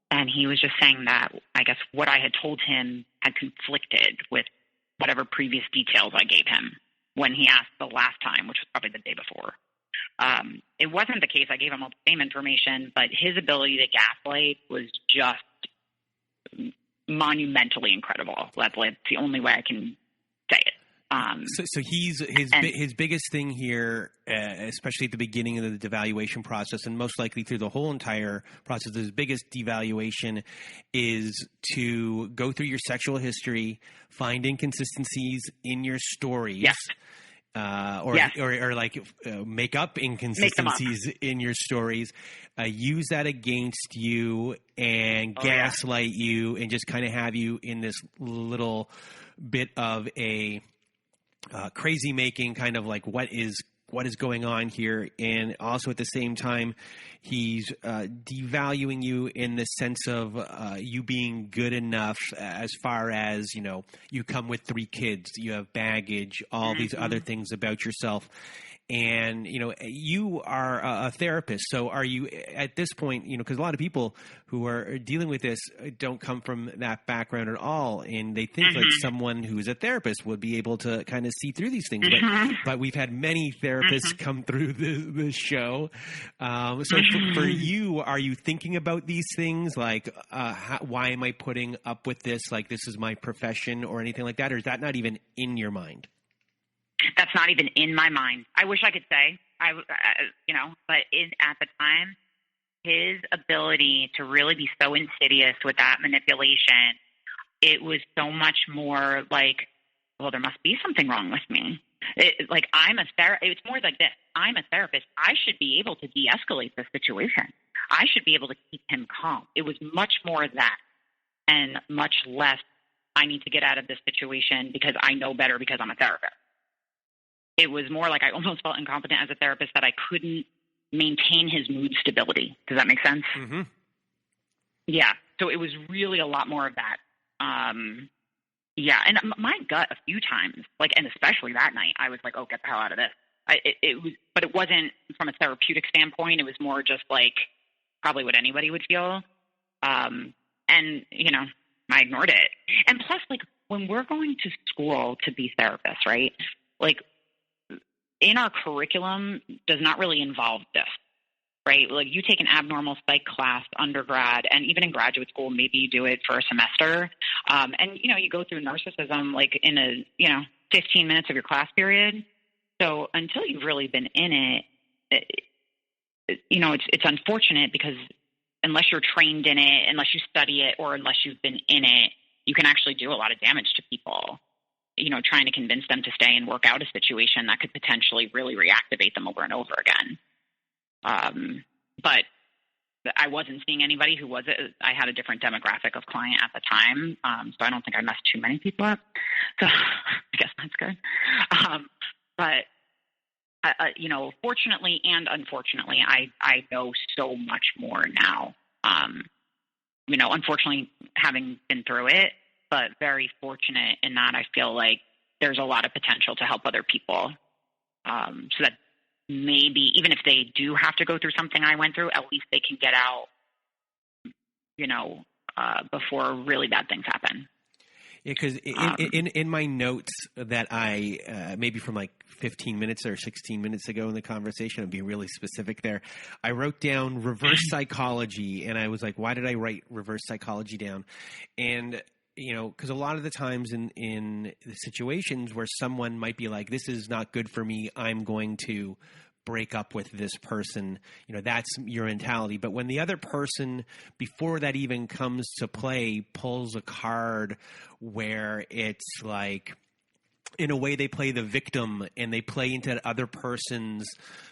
And he was just saying that, I guess, what I had told him had conflicted with whatever previous details I gave him when he asked the last time, which was probably the day before. It wasn't the case. I gave him all the same information, but his ability to gaslight was just monumentally incredible. That's the only way I can say it. So his biggest thing here, especially at the beginning of the devaluation process, and most likely through the whole entire process, his biggest devaluation is to go through your sexual history, find inconsistencies in your stories. Yes. Or make up inconsistencies in your stories, use that against you and gaslight you and just kind of have you in this little bit of a crazy making, kind of like what is going on here. And also at the same time, he's devaluing you in the sense of you being good enough as far as, you come with 3 kids, you have baggage, all these other things about yourself. And, you are a therapist. So are you at this point, because a lot of people who are dealing with this don't come from that background at all. And they think like someone who is a therapist would be able to kind of see through these things. But we've had many therapists come through the show. So for you, are you thinking about these things? Like, why am I putting up with this? Like, this is my profession or anything like that? Or is that not even in your mind? That's not even in my mind. I wish I could say, but at the time, his ability to really be so insidious with that manipulation, it was so much more like, well, there must be something wrong with me. I'm a therapist. It's more like this. I'm a therapist. I should be able to de-escalate the situation. I should be able to keep him calm. It was much more that and much less, I need to get out of this situation because I know better because I'm a therapist. It was more like I almost felt incompetent as a therapist that I couldn't maintain his mood stability. Does that make sense? Mm-hmm. Yeah. So it was really a lot more of that. And my gut a few times, and especially that night, I was like, oh, get the hell out of this. but it wasn't from a therapeutic standpoint. It was more just like probably what anybody would feel. And, you know, I ignored it. And plus, like, when we're going to school to be therapists, right, like, in our curriculum does not really involve this, right? Like, you take an abnormal psych class undergrad, and even in graduate school, maybe you do it for a semester. And, you know, you go through narcissism, like, in 15 minutes of your class period. So until you've really been in it, you know, it's unfortunate because unless you're trained in it, unless you study it, or unless you've been in it, you can actually do a lot of damage to people, you know, trying to convince them to stay and work out a situation that could potentially really reactivate them over and over again. But I wasn't seeing anybody who was it. I had a different demographic of client at the time. So I don't think I messed too many people up. So I guess that's good. But you know, fortunately and unfortunately, I know so much more now. You know, unfortunately, having been through it, but very fortunate in that I feel like there's a lot of potential to help other people. So that maybe even if they do have to go through something I went through, at least they can get out, you know, before really bad things happen. Yeah, because in my notes that I maybe from like 15 minutes or 16 minutes ago in the conversation, I'm being really specific there. I wrote down reverse psychology, and I was like, why did I write reverse psychology down? And you know, because a lot of the times in the situations where someone might be like, this is not good for me, I'm going to break up with this person, you know, that's your mentality. But when the other person, before that even comes to play, pulls a card where it's like, in a way, they play the victim and they play into that other person's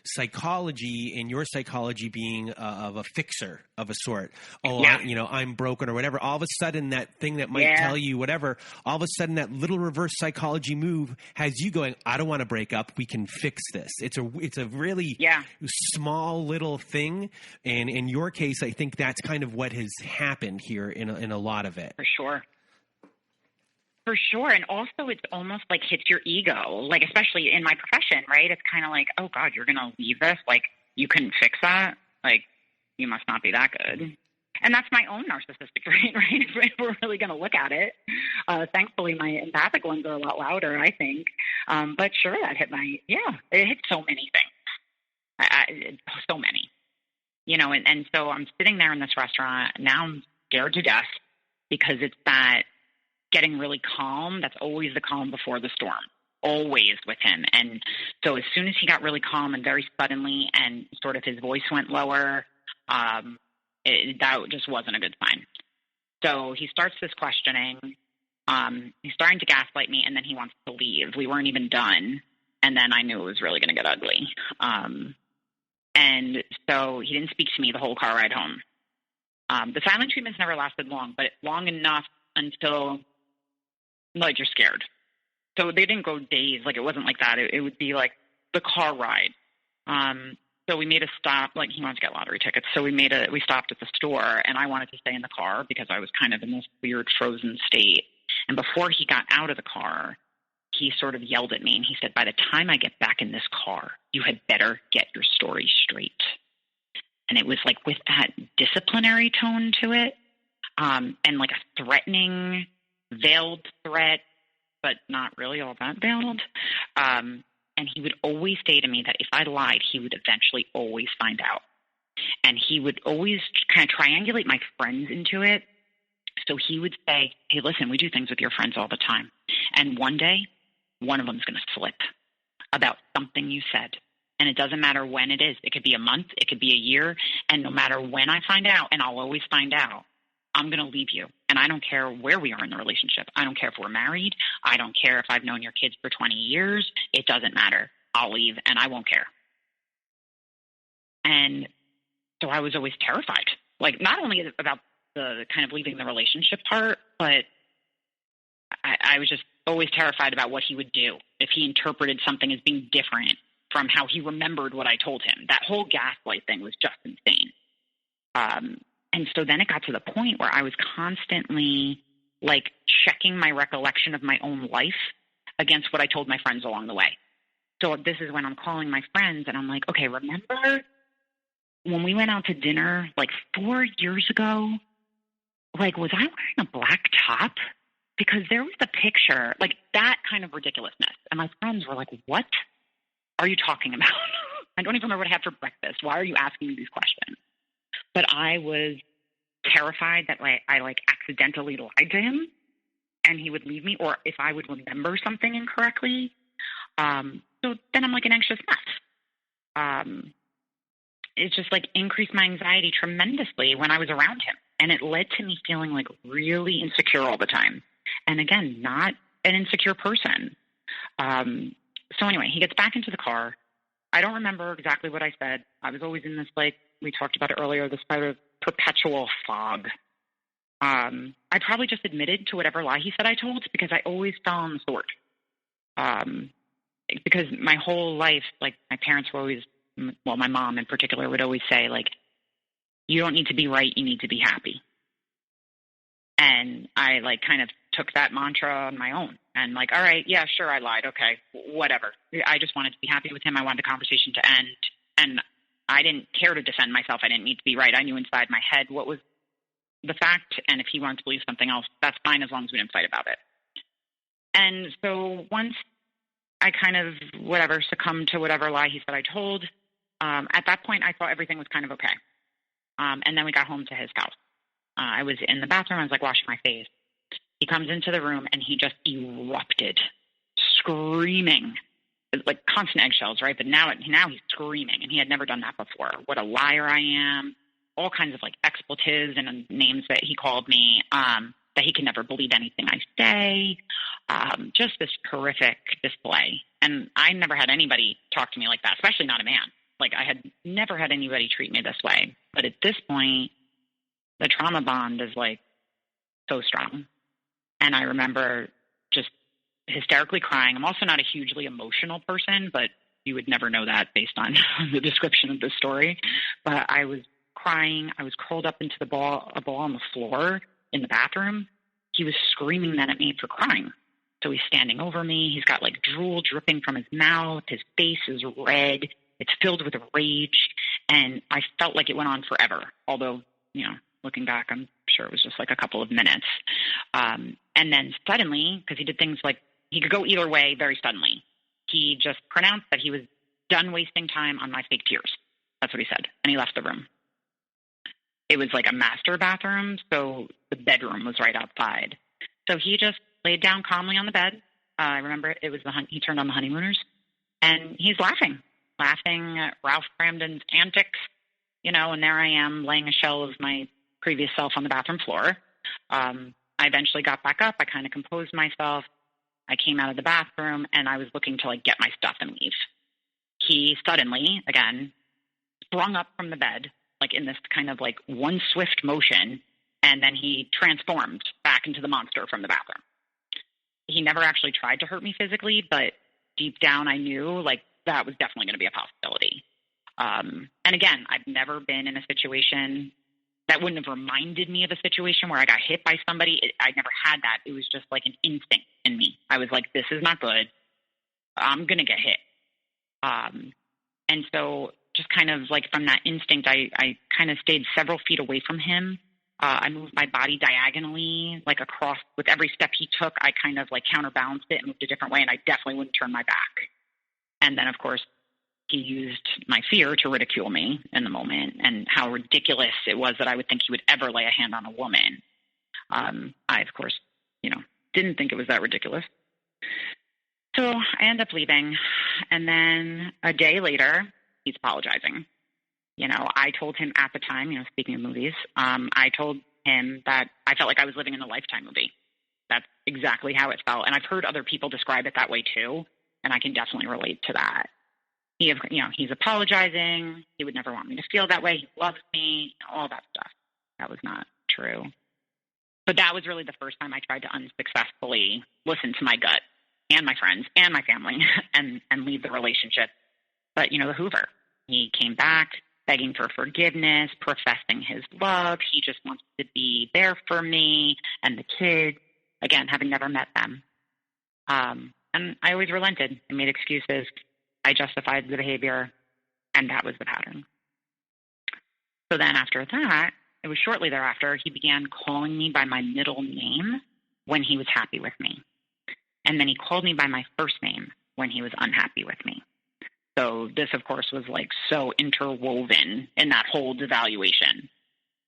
psychology, and your psychology being of a fixer of a sort. Oh, Yeah. I'm broken or whatever. All of a sudden, that thing that might tell you whatever, all of a sudden that little reverse psychology move has you going, I don't want to break up. We can fix this. It's a really small little thing. And in your case, I think that's kind of what has happened here in a lot of it. For sure. For sure. And also it's almost like hits your ego, like especially in my profession, right? It's kind of like, oh God, you're going to leave this? Like you couldn't fix that? Like you must not be that good. And that's my own narcissistic trait, right? If we're really going to look at it. Thankfully, my empathic ones are a lot louder, I think. But sure, that hit it hit so many things. So many, you know, and so I'm sitting there in this restaurant. Now I'm scared to death because it's that getting really calm. That's always the calm before the storm, always with him. And so as soon as he got really calm and very suddenly and sort of his voice went lower, that just wasn't a good sign. So he starts this questioning. He's starting to gaslight me, and then he wants to leave. We weren't even done. And then I knew it was really going to get ugly. And so he didn't speak to me the whole car ride home. The silent treatments never lasted long, but long enough until like you're scared. So they didn't go days. Like it wasn't like that. It would be like the car ride. So we made a stop. Like he wanted to get lottery tickets. So we stopped at the store, and I wanted to stay in the car because I was kind of in this weird frozen state. And before he got out of the car, he sort of yelled at me, and he said, by the time I get back in this car, you had better get your story straight. And it was like with that disciplinary tone to it, and like a threatening, veiled threat, but not really all that veiled. And he would always say to me that if I lied, he would eventually always find out. And he would always kind of triangulate my friends into it. So he would say, hey, listen, we do things with your friends all the time. And one day, one of them is going to slip about something you said. And it doesn't matter when it is. It could be a month. It could be a year. And no matter when I find out, and I'll always find out, I'm going to leave you. And I don't care where we are in the relationship. I don't care if we're married. I don't care if I've known your kids for 20 years. It doesn't matter. I'll leave, and I won't care. And so I was always terrified. Like, not only about the kind of leaving the relationship part, but I was just always terrified about what he would do if he interpreted something as being different from how he remembered what I told him. That whole gaslight thing was just insane. And so then it got to the point where I was constantly like checking my recollection of my own life against what I told my friends along the way. So this is when I'm calling my friends and I'm like, okay, remember when we went out to dinner like 4 years ago? Like, was I wearing a black top? Because there was a picture, like that kind of ridiculousness. And my friends were like, what are you talking about? I don't even remember what I had for breakfast. Why are you asking me these questions? But I was terrified that I accidentally lied to him and he would leave me, or if I would remember something incorrectly. So then I'm like an anxious mess. It just like increased my anxiety tremendously when I was around him. And it led to me feeling like really insecure all the time. And again, not an insecure person. So anyway, he gets back into the car. I don't remember exactly what I said. I was always in this, like we talked about it earlier, this sort of perpetual fog. I probably just admitted to whatever lie he said I told because I always fell on the sword. Because my whole life, like my parents were always, well, my mom in particular would always say, like, you don't need to be right, you need to be happy. And I like kind of took that mantra on my own and like, all right, yeah, sure, I lied. Okay, whatever. I just wanted to be happy with him. I wanted the conversation to end. And I didn't care to defend myself. I didn't need to be right. I knew inside my head what was the fact. And if he wanted to believe something else, that's fine as long as we didn't fight about it. And so once I kind of, succumbed to whatever lie he said I told, at that point, I thought everything was kind of okay. And then we got home to his house. I was in the bathroom. I was like washing my face. He comes into the room and he just erupted, screaming, like constant eggshells, right? But now he's screaming, and he had never done that before. What a liar I am! All kinds of like expletives and names that he called me. That he can never believe anything I say. Just this horrific display. And I never had anybody talk to me like that, especially not a man. Like I had never had anybody treat me this way. But at this point, the trauma bond is like so strong. And I remember just hysterically crying. I'm also not a hugely emotional person, but you would never know that based on the description of the story. But I was crying. I was curled up into a ball on the floor in the bathroom. He was screaming then at me for crying. So he's standing over me. He's got like drool dripping from his mouth. His face is red. It's filled with rage. And I felt like it went on forever. Although, looking back, I'm sure it was just like a couple of minutes. And then suddenly, because he did things like, he could go either way very suddenly, he just pronounced that he was done wasting time on my fake tears. That's what he said. And he left the room. It was like a master bathroom, so the bedroom was right outside. So he just laid down calmly on the bed. I remember it was he turned on the Honeymooners, and he's laughing at Ralph Cramden's antics, and there I am laying a shell of my previous self on the bathroom floor. I eventually got back up. I kind of composed myself. I came out of the bathroom, and I was looking to like get my stuff and leave. He suddenly, again, sprung up from the bed, like in this kind of like one swift motion, and then he transformed back into the monster from the bathroom. He never actually tried to hurt me physically, but deep down I knew like that was definitely going to be a possibility. And again, I've never been in a situation that wouldn't have reminded me of a situation where I got hit by somebody. I never had that. It was just like an instinct in me. I was like, this is not good. I'm going to get hit. And so just kind of like from that instinct, I kind of stayed several feet away from him. I moved my body diagonally, like across. With every step he took, I kind of like counterbalanced it and moved a different way, and I definitely wouldn't turn my back. And then, of course, he used my fear to ridicule me in the moment and how ridiculous it was that I would think he would ever lay a hand on a woman. I, of course, didn't think it was that ridiculous. So I end up leaving, and then a day later, he's apologizing. I told him at the time, speaking of movies, I told him that I felt like I was living in a Lifetime movie. That's exactly how it felt. And I've heard other people describe it that way too, and I can definitely relate to that. He's apologizing. He would never want me to feel that way. He loves me, all that stuff. That was not true. But that was really the first time I tried to unsuccessfully listen to my gut and my friends and my family and leave the relationship. But, the Hoover, he came back begging for forgiveness, professing his love. He just wants to be there for me and the kids, again, having never met them. And I always relented and made excuses. I justified the behavior, and that was the pattern. So then after that, it was shortly thereafter, he began calling me by my middle name when he was happy with me. And then he called me by my first name when he was unhappy with me. So this, of course, was like so interwoven in that whole devaluation.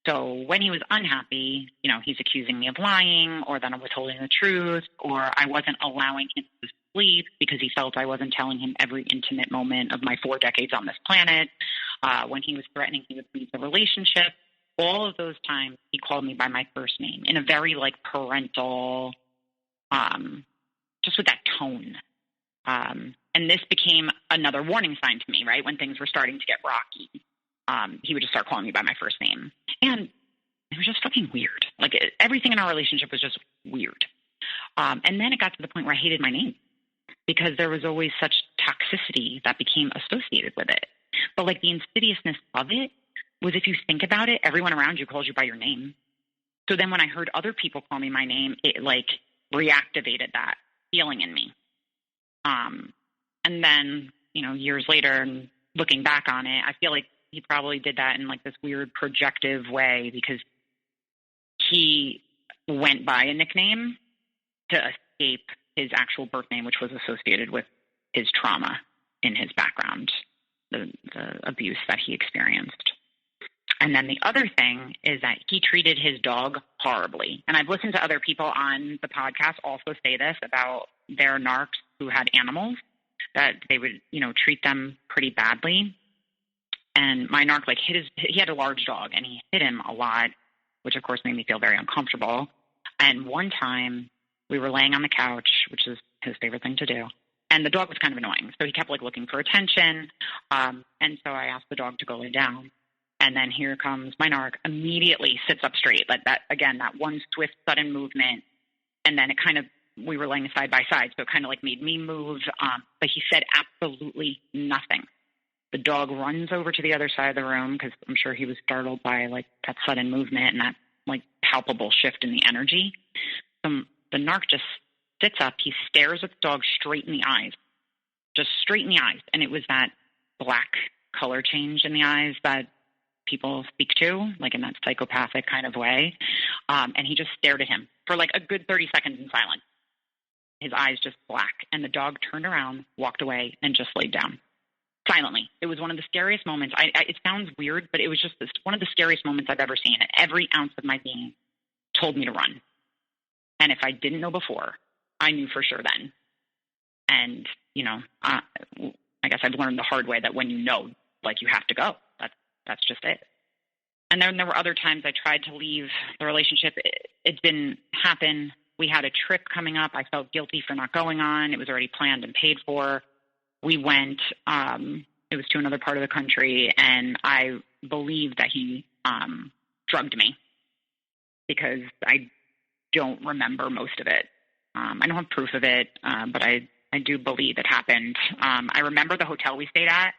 So when he was unhappy, he's accusing me of lying, or that I'm withholding the truth, or I wasn't allowing him to sleep because he felt I wasn't telling him every intimate moment of my 4 decades on this planet. When he was threatening he would leave the relationship, all of those times he called me by my first name in a very like parental, just with that tone. And this became another warning sign to me, right? When things were starting to get rocky, he would just start calling me by my first name. And it was just fucking weird. Like everything in our relationship was just weird. And then it got to the point where I hated my name because there was always such toxicity that became associated with it. But like the insidiousness of it was, if you think about it, everyone around you calls you by your name. So then when I heard other people call me my name, it like reactivated that feeling in me. And then, years later, and looking back on it, I feel like he probably did that in like this weird projective way because he went by a nickname to escape his actual birth name, which was associated with his trauma in his background, the abuse that he experienced. And then the other thing is that he treated his dog horribly. And I've listened to other people on the podcast also say this about their narcs who had animals, that they would, treat them pretty badly. And my narc, he had a large dog and he hit him a lot, which of course made me feel very uncomfortable. And one time we were laying on the couch, which is his favorite thing to do. And the dog was kind of annoying. So he kept looking for attention. And so I asked the dog to go lay down. And then here comes my narc, immediately sits up straight, like that, again, that one swift, sudden movement. And then we were laying side by side, so it kind of made me move. But he said absolutely nothing. The dog runs over to the other side of the room because I'm sure he was startled by that sudden movement and that palpable shift in the energy. The narc just sits up. He stares at the dog straight in the eyes, just straight in the eyes. And it was that black color change in the eyes that people speak to, in that psychopathic kind of way. And he just stared at him for a good 30 seconds in silence. His eyes just black. And the dog turned around, walked away, and just laid down silently. It was one of the scariest moments. It sounds weird, but it was just one of the scariest moments I've ever seen. And every ounce of my being told me to run. And if I didn't know before, I knew for sure then. And, I guess I've learned the hard way that when you have to go. That's just it. And then there were other times I tried to leave the relationship. It didn't happen. We had a trip coming up. I felt guilty for not going on. It was already planned and paid for. We went, it was to another part of the country, and I believe that he drugged me because I don't remember most of it. I don't have proof of it, but I do believe it happened. I remember the hotel we stayed at,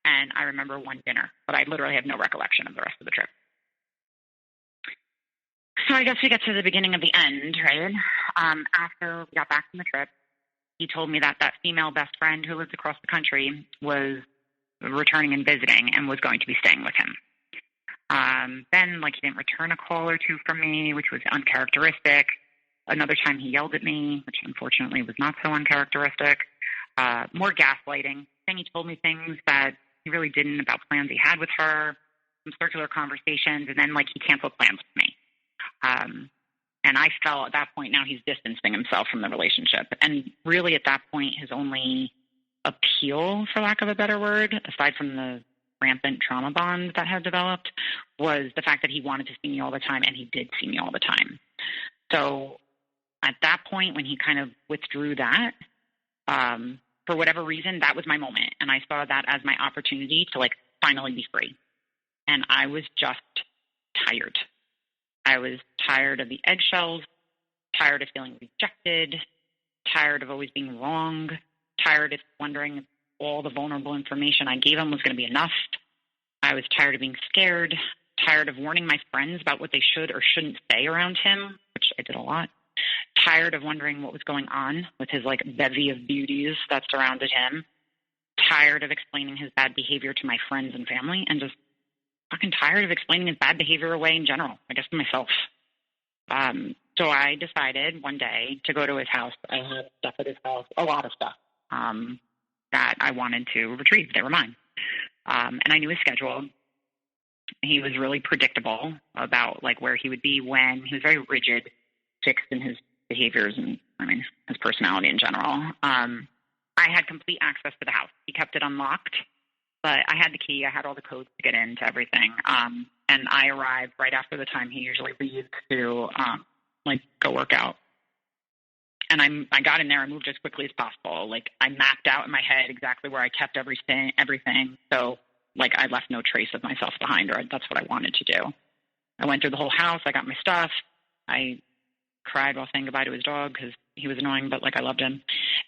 and I remember one dinner, but I literally have no recollection of the rest of the trip. So I guess we get to the beginning of the end, right? After we got back from the trip, he told me that female best friend who lives across the country was returning and visiting and was going to be staying with him. Then, he didn't return a call or two from me, which was uncharacteristic. Another time he yelled at me, which unfortunately was not so uncharacteristic. More gaslighting. Then he told me things that he really didn't about plans he had with her, some circular conversations, and then, he canceled plans with me. And I felt at that point now he's distancing himself from the relationship. And really at that point, his only appeal, for lack of a better word, aside from the rampant trauma bond that had developed, was the fact that he wanted to see me all the time, and he did see me all the time. So at that point, when he kind of withdrew that, for whatever reason, that was my moment. And I saw that as my opportunity to finally be free. And I was just tired. I was tired of the eggshells, tired of feeling rejected, tired of always being wrong, tired of wondering if all the vulnerable information I gave him was going to be enough. I was tired of being scared, tired of warning my friends about what they should or shouldn't say around him, which I did a lot. Tired of wondering what was going on with his bevy of beauties that surrounded him. tired of explaining his bad behavior to my friends and family, and just fucking tired of explaining his bad behavior away in general, I guess to myself. So I decided one day to go to his house. I had stuff at his house, a lot of stuff, that I wanted to retrieve. They were mine. And I knew his schedule. He was really predictable about like where he would be when. He was very rigid, fixed in his behaviors and his personality in general. I had complete access to the house. He kept it unlocked, but I had the key. I had all the codes to get into everything. And I arrived right after the time he usually leaves to go work out. And I got in there and moved as quickly as possible. Like, I mapped out in my head exactly where I kept everything. So, like, I left no trace of myself behind, or that's what I wanted to do. I went through the whole house. I got my stuff. I cried while saying goodbye to his dog because he was annoying, but, like, I loved him.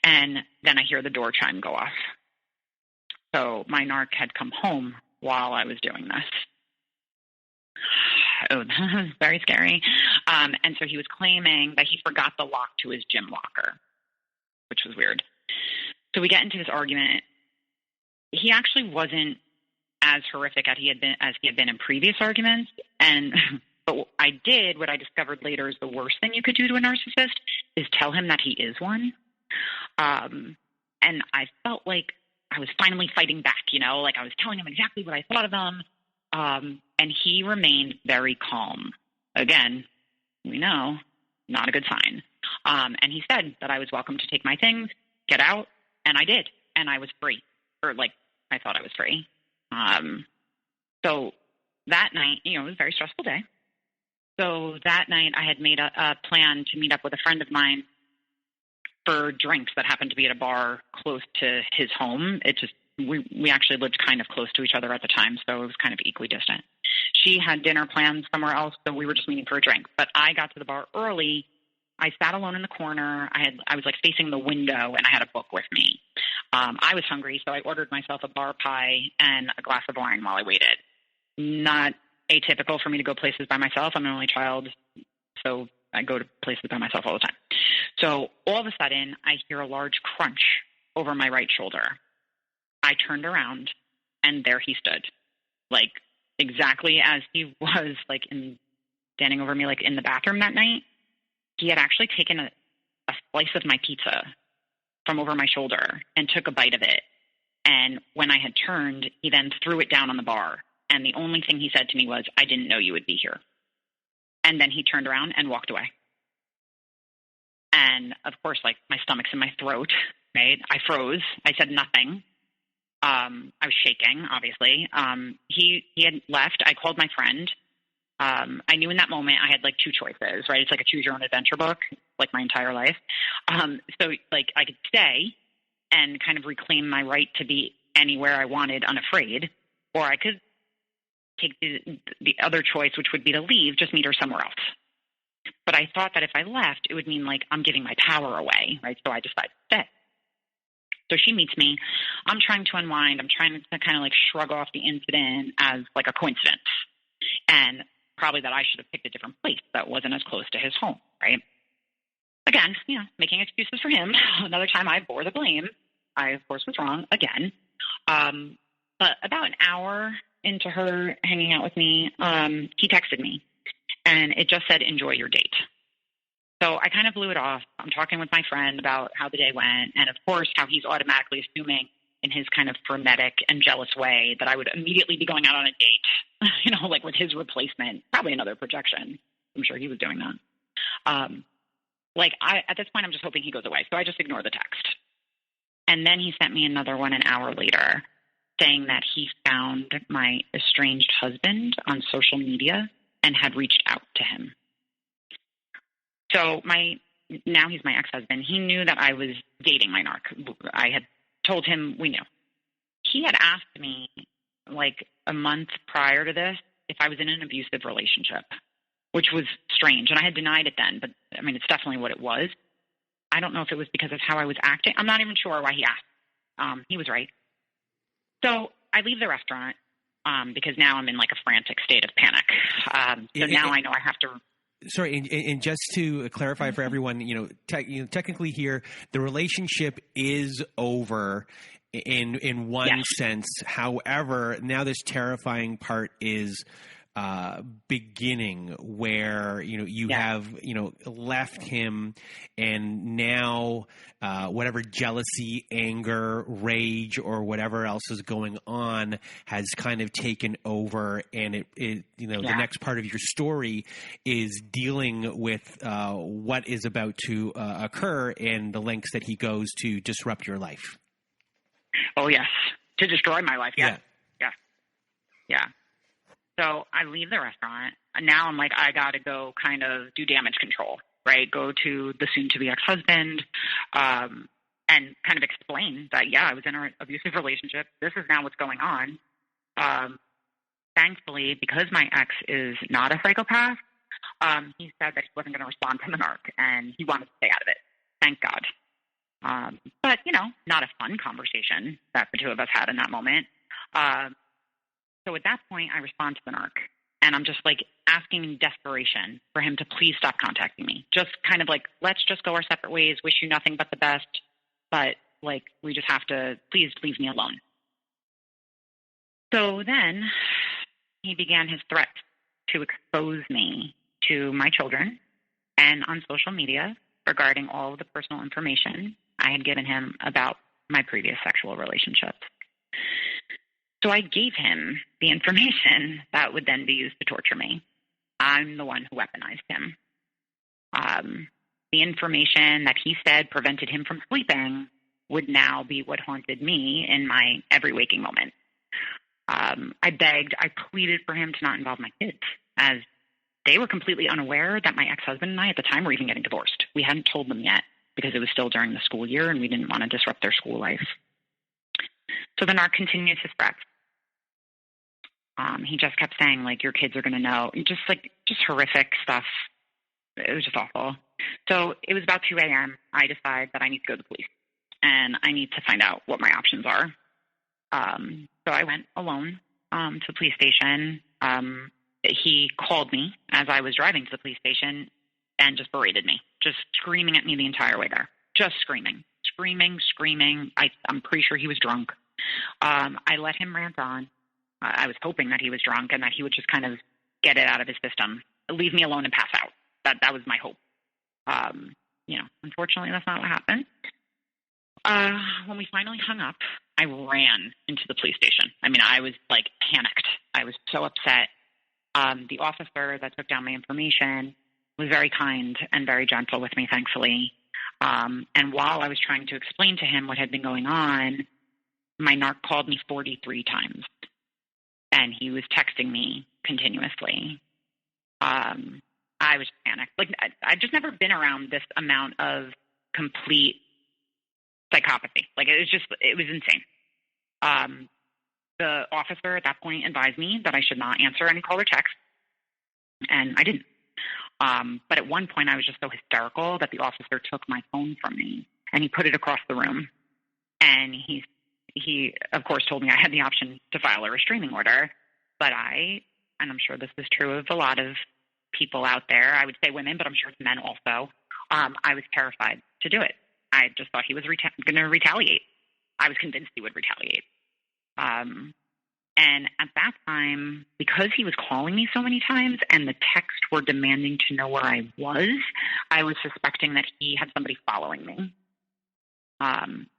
And then I hear the door chime go off. So my narc had come home while I was doing this. Oh, that was very scary. And so he was claiming that he forgot the lock to his gym locker, which was weird. So we get into this argument. He actually wasn't as horrific as he had been in previous arguments. But what I discovered later is the worst thing you could do to a narcissist is tell him that he is one. And I felt like I was finally fighting back, like I was telling him exactly what I thought of him. And he remained very calm. Again, we know, not a good sign. And he said that I was welcome to take my things, get out, and I did. And I was free, or like I thought I was free. So that night, it was a very stressful day. So that night I had made a plan to meet up with a friend of mine for drinks that happened to be at a bar close to his home. We actually lived kind of close to each other at the time, so it was kind of equally distant. She had dinner plans somewhere else, so we were just meeting for a drink. But I got to the bar early. I sat alone in the corner. I was like facing the window, and I had a book with me. I was hungry, so I ordered myself a bar pie and a glass of wine while I waited. Not atypical for me to go places by myself. I'm an only child, so I go to places by myself all the time. So all of a sudden, I hear a large crunch over my right shoulder. I turned around, and there he stood, like exactly as he was, like standing over me, like in the bathroom that night. He had actually taken a slice of my pizza from over my shoulder and took a bite of it. And when I had turned, he then threw it down on the bar. And the only thing he said to me was, "I didn't know you would be here." And then he turned around and walked away. And of course, like, my stomach's in my throat, right? I froze. I said nothing. I was shaking, obviously. He had left. I called my friend. I knew in that moment I had like two choices, right? It's like a choose your own adventure book, like my entire life. So like I could stay and kind of reclaim my right to be anywhere I wanted unafraid, or I could take the other choice, which would be to leave, just meet her somewhere else. But I thought that if I left, it would mean like I'm giving my power away, right? So I decided to stay. So she meets me. I'm trying to unwind. I'm trying to kind of like shrug off the incident as like a coincidence. And probably that I should have picked a different place that wasn't as close to his home, right? Again, making excuses for him. Another time I bore the blame. I, of course, was wrong again. But about an hour into her hanging out with me, he texted me. And it just said, "Enjoy your date." So I kind of blew it off. I'm talking with my friend about how the day went, and of course how he's automatically assuming in his kind of frenetic and jealous way that I would immediately be going out on a date, like with his replacement, probably another projection. I'm sure he was doing that. At this point, I'm just hoping he goes away. So I just ignore the text. And then he sent me another one an hour later saying that he found my estranged husband on social media and had reached out to him. So now he's my ex-husband. He knew that I was dating my narc. I had told him we knew. He had asked me like a month prior to this if I was in an abusive relationship, which was strange. And I had denied it then, but I mean, it's definitely what it was. I don't know if it was because of how I was acting. I'm not even sure why he asked. He was right. So I leave the restaurant because now I'm in like a frantic state of panic. Now I know I have to. Sorry, and just to clarify for everyone, technically here, the relationship is over, in one Yes. sense. However, now this terrifying part is beginning, where you have left him, and now whatever jealousy, anger, rage, or whatever else is going on has kind of taken over, and the next part of your story is dealing with what is about to occur and the lengths that he goes to disrupt your life. Oh yes, to destroy my life. Yeah. So I leave the restaurant. Now I'm like, I got to go kind of do damage control, right? Go to the soon-to-be ex-husband and kind of explain that, I was in an abusive relationship. This is now what's going on. Thankfully, because my ex is not a psychopath, he said that he wasn't going to respond to the narc, and he wanted to stay out of it. Thank God. But, not a fun conversation that the two of us had in that moment. So at that point, I respond to the narc, and I'm just like asking in desperation for him to please stop contacting me. Just kind of like, let's just go our separate ways, wish you nothing but the best, but like, we just have to, please leave me alone. So then he began his threat to expose me to my children and on social media regarding all of the personal information I had given him about my previous sexual relationships. So I gave him the information that would then be used to torture me. I'm the one who weaponized him. The information that he said prevented him from sleeping would now be what haunted me in my every waking moment. I begged, I pleaded for him to not involve my kids, as they were completely unaware that my ex-husband and I at the time were even getting divorced. We hadn't told them yet because it was still during the school year and we didn't want to disrupt their school life. So the narc continued his threats. He just kept saying, like, your kids are going to know, just horrific stuff. It was just awful. So it was about 2 a.m. I decide that I need to go to the police and I need to find out what my options are. So I went alone to the police station. He called me as I was driving to the police station and just berated me, just screaming at me the entire way there. Just screaming. I'm pretty sure he was drunk. I let him rant on. I was hoping that he was drunk and that he would just kind of get it out of his system, leave me alone and pass out. That was my hope. Unfortunately, that's not what happened. When we finally hung up, I ran into the police station. I mean, I was like panicked. I was so upset. The officer that took down my information was very kind and very gentle with me, thankfully. And while I was trying to explain to him what had been going on, my narc called me 43 times. And he was texting me continuously. I was panicked. Like, I've just never been around this amount of complete psychopathy. Like, it was insane. The officer at that point advised me that I should not answer any call or text, and I didn't. But at one point, I was just so hysterical that the officer took my phone from me, and he put it across the room. And he, of course, told me I had the option to file a restraining order, but and I'm sure this is true of a lot of people out there, I would say women, but I'm sure it's men also, I was terrified to do it. I just thought he was going to retaliate. I was convinced he would retaliate. And at that time, because he was calling me so many times and the texts were demanding to know where I was suspecting that he had somebody following me.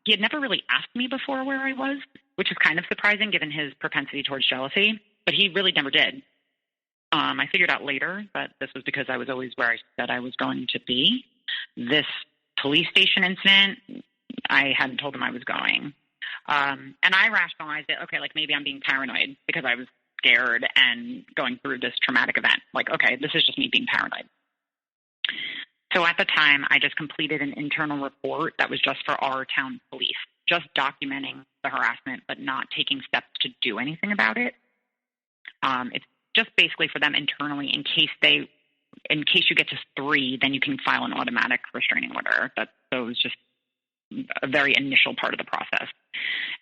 He had never really asked me before where I was, which is kind of surprising given his propensity towards jealousy, but he really never did. I figured out later that this was because I was always where I said I was going to be. This police station incident, I hadn't told him I was going. And I rationalized it, okay, like maybe I'm being paranoid because I was scared and going through this traumatic event. Like, okay, this is just me being paranoid. So at the time, I just completed an internal report that was just for our town police, just documenting the harassment, but not taking steps to do anything about it. It's just basically for them internally in case you get to 3, then you can file an automatic restraining order. So it was just a very initial part of the process.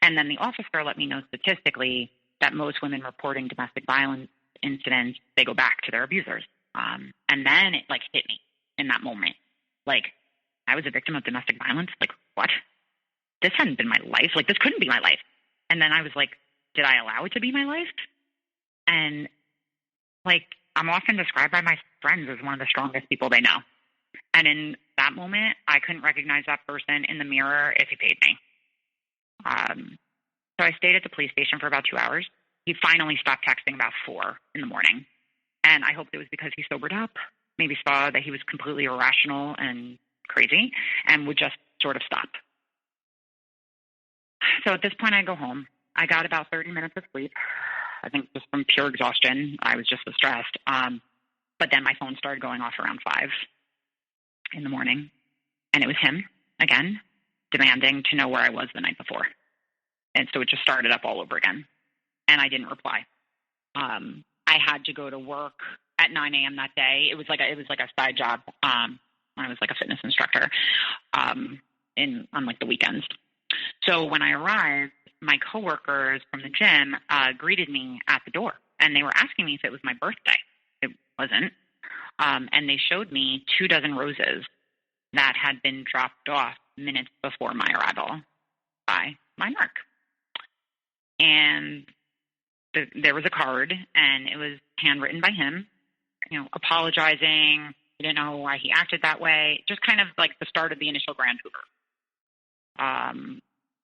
And then the officer let me know statistically that most women reporting domestic violence incidents, they go back to their abusers. And then it like hit me in that moment. Like, I was a victim of domestic violence? Like, what? this hadn't been my life. Like, this couldn't be my life. And then I was like, did I allow it to be my life? And like, I'm often described by my friends as one of the strongest people they know. And in that moment, I couldn't recognize that person in the mirror if he paid me. So I stayed at the police station for about 2 hours. He finally stopped texting about 4 in the morning. And I hoped it was because he sobered up, maybe saw that he was completely irrational and crazy, and would just sort of stop. So at this point, I go home. I got about 30 minutes of sleep. I think just from pure exhaustion. I was just so stressed. But then my phone started going off around 5 in the morning. And it was him, again, demanding to know where I was the night before. And so it just started up all over again. And I didn't reply. I had to go to work at 9 a.m. that day. It was like a side job. I was like a fitness instructor on like the weekends. So when I arrived, my coworkers from the gym greeted me at the door, and they were asking me if it was my birthday. It wasn't. And they showed me 24 roses that had been dropped off minutes before my arrival by my narc. And there was a card, and it was handwritten by him, apologizing. He didn't know why he acted that way. Just kind of like the start of the initial Grand Hoover.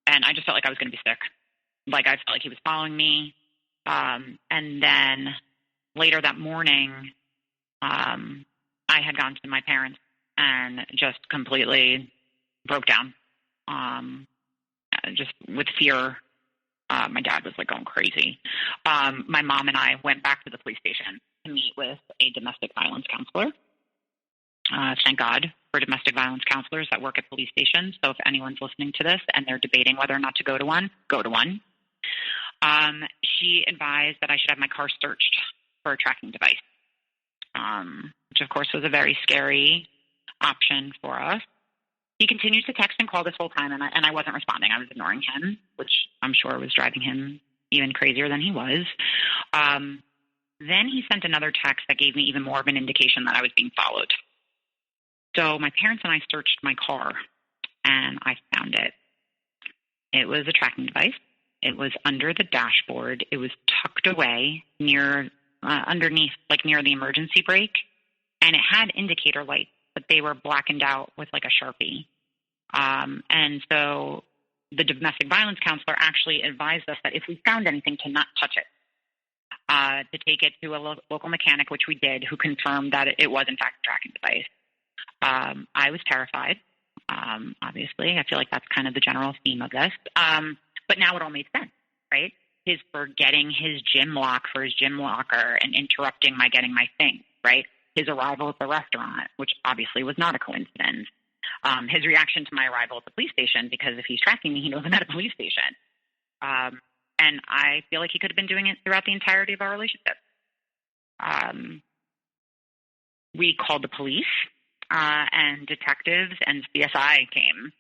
And I just felt like I was going to be sick. Like, I felt like he was following me. And then later that morning, I had gone to my parents and just completely broke down, just with fear. My dad was like going crazy. My mom and I went back to the police station to meet with a domestic violence counselor. Thank God for domestic violence counselors that work at police stations. So if anyone's listening to this and they're debating whether or not to go to one, go to one. She advised that I should have my car searched for a tracking device, which of course was a very scary option for us. He continued to text and call this whole time, and I wasn't responding. I was ignoring him, which I'm sure was driving him even crazier than he was. Then he sent another text that gave me even more of an indication that I was being followed. So my parents and I searched my car, and I found it. It was a tracking device. It was under the dashboard. It was tucked away underneath, like near the emergency brake, and it had indicator lights, but they were blackened out with like a Sharpie. And so the domestic violence counselor actually advised us that if we found anything, to not touch it, to take it to a local mechanic, which we did, who confirmed that it was in fact a tracking device. I was terrified. Obviously, I feel like that's kind of the general theme of this. But now it all made sense, right? His forgetting his gym lock for his gym locker and interrupting my getting my things, right? His arrival at the restaurant, which obviously was not a coincidence. His reaction to my arrival at the police station, because if he's tracking me, he knows I'm at a police station. And I feel like he could have been doing it throughout the entirety of our relationship. We called the police, and detectives and CSI came.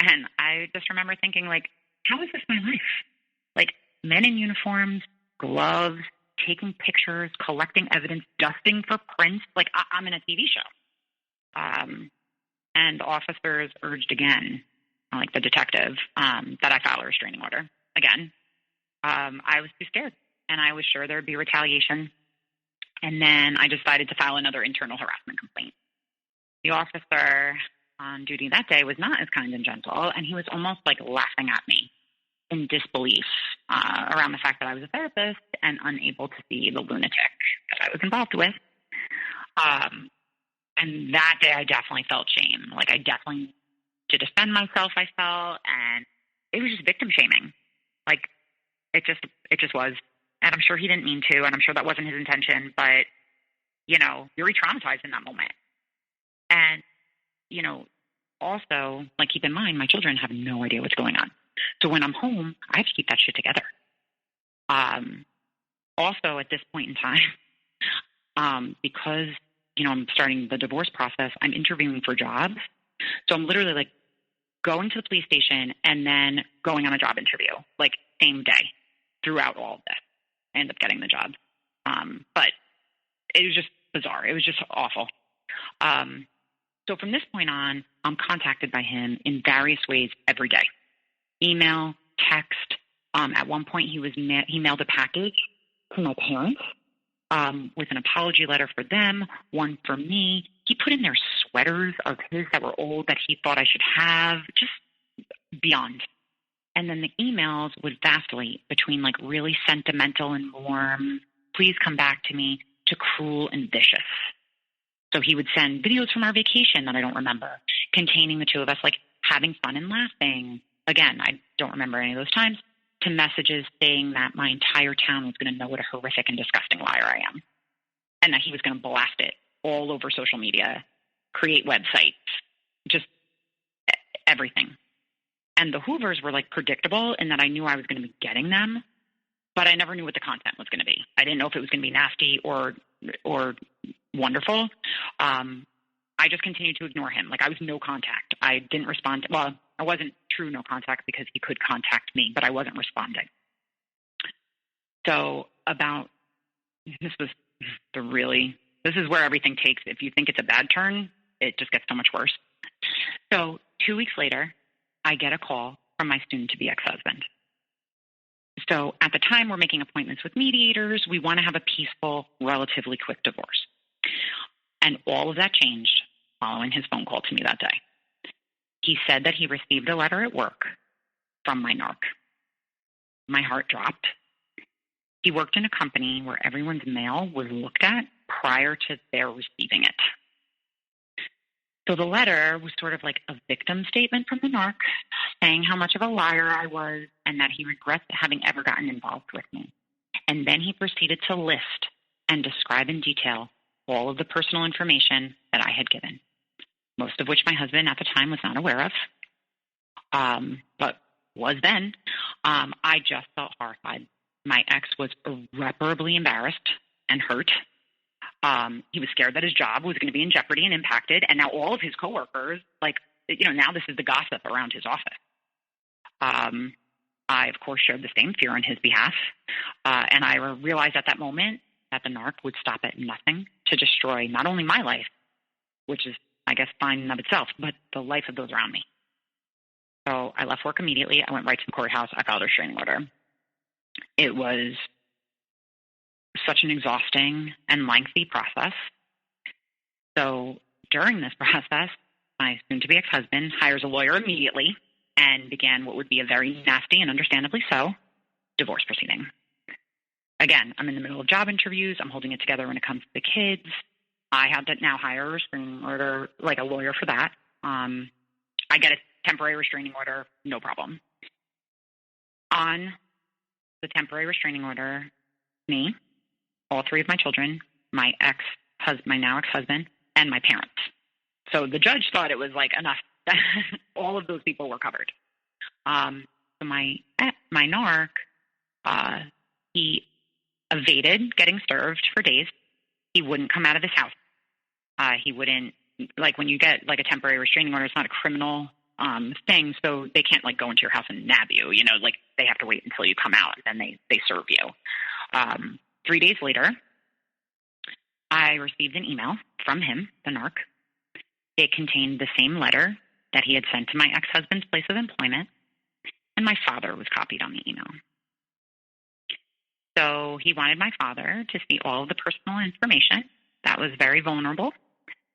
And I just remember thinking, like, how is this my life? Like, men in uniforms, gloves, taking pictures, collecting evidence, dusting for prints. Like, I'm in a TV show. And officers urged again, like the detective, that I file a restraining order again. I was too scared, and I was sure there would be retaliation. And then I decided to file another internal harassment complaint. The officer on duty that day was not as kind and gentle, and he was almost like laughing at me in disbelief around the fact that I was a therapist and unable to see the lunatic that I was involved with. And that day I definitely felt shame. Like, I definitely, to defend myself, I felt, and it was just victim shaming. Like, it just was. And I'm sure he didn't mean to, and I'm sure that wasn't his intention, but, you're re-traumatized in that moment. And, also, like, keep in mind, my children have no idea what's going on. So when I'm home, I have to keep that shit together. Also, at this point in time, because, I'm starting the divorce process, I'm interviewing for jobs. So I'm literally, like, going to the police station and then going on a job interview, like, same day throughout all of this. I end up getting the job. But it was just bizarre. It was just awful. So from this point on, I'm contacted by him in various ways every day. email, text. At one point, he mailed a package to my parents with an apology letter for them, one for me. He put in their sweaters of his that were old that he thought I should have, just beyond. And then the emails would vacillate between like really sentimental and warm, please come back to me, to cruel and vicious. So he would send videos from our vacation that I don't remember, containing the two of us like having fun and laughing. Again, I don't remember any of those times, to messages saying that my entire town was going to know what a horrific and disgusting liar I am, and that he was going to blast it all over social media, create websites, just everything. And the Hoovers were like predictable in that I knew I was going to be getting them, but I never knew what the content was going to be. I didn't know if it was going to be nasty or wonderful. I just continued to ignore him. Like I was no contact. I didn't respond. Well, I wasn't true no contact because he could contact me, but I wasn't responding. So this is where everything takes. If you think it's a bad turn, it just gets so much worse. So 2 weeks later, I get a call from my soon-to-be ex-husband. So at the time, we're making appointments with mediators. We want to have a peaceful, relatively quick divorce. And all of that changed following his phone call to me that day. He said that he received a letter at work from my narc. My heart dropped. He worked in a company where everyone's mail was looked at prior to their receiving it. So the letter was sort of like a victim statement from the narc, saying how much of a liar I was and that he regrets having ever gotten involved with me. And then he proceeded to list and describe in detail all of the personal information that I had given, most of which my husband at the time was not aware of, but was then. I just felt horrified. My ex was irreparably embarrassed and hurt. He was scared that his job was going to be in jeopardy and impacted. And now all of his coworkers, now this is the gossip around his office. I, of course, shared the same fear on his behalf. And I realized at that moment that the narc would stop at nothing to destroy not only my life, which is, I guess, fine in of itself, but the life of those around me. So I left work immediately. I went right to the courthouse. I filed a restraining order. It was such an exhausting and lengthy process. So during this process, my soon-to-be ex-husband hires a lawyer immediately and began what would be a very nasty and understandably so divorce proceeding. Again, I'm in the middle of job interviews. I'm holding it together when it comes to the kids. I had to now hire a restraining order, like a lawyer for that. I get a temporary restraining order, no problem. On the temporary restraining order, me, all three of my children, my now ex-husband, and my parents. So the judge thought it was like enough. All of those people were covered. So my narc, he evaded getting served for days. He wouldn't come out of his house. He wouldn't, like when you get like a temporary restraining order, it's not a criminal thing, so they can't like go into your house and nab you, like they have to wait until you come out and then they serve you. 3 days later, I received an email from him, the narc. It contained the same letter that he had sent to my ex-husband's place of employment, and my father was copied on the email. So he wanted my father to see all of the personal information that was very vulnerable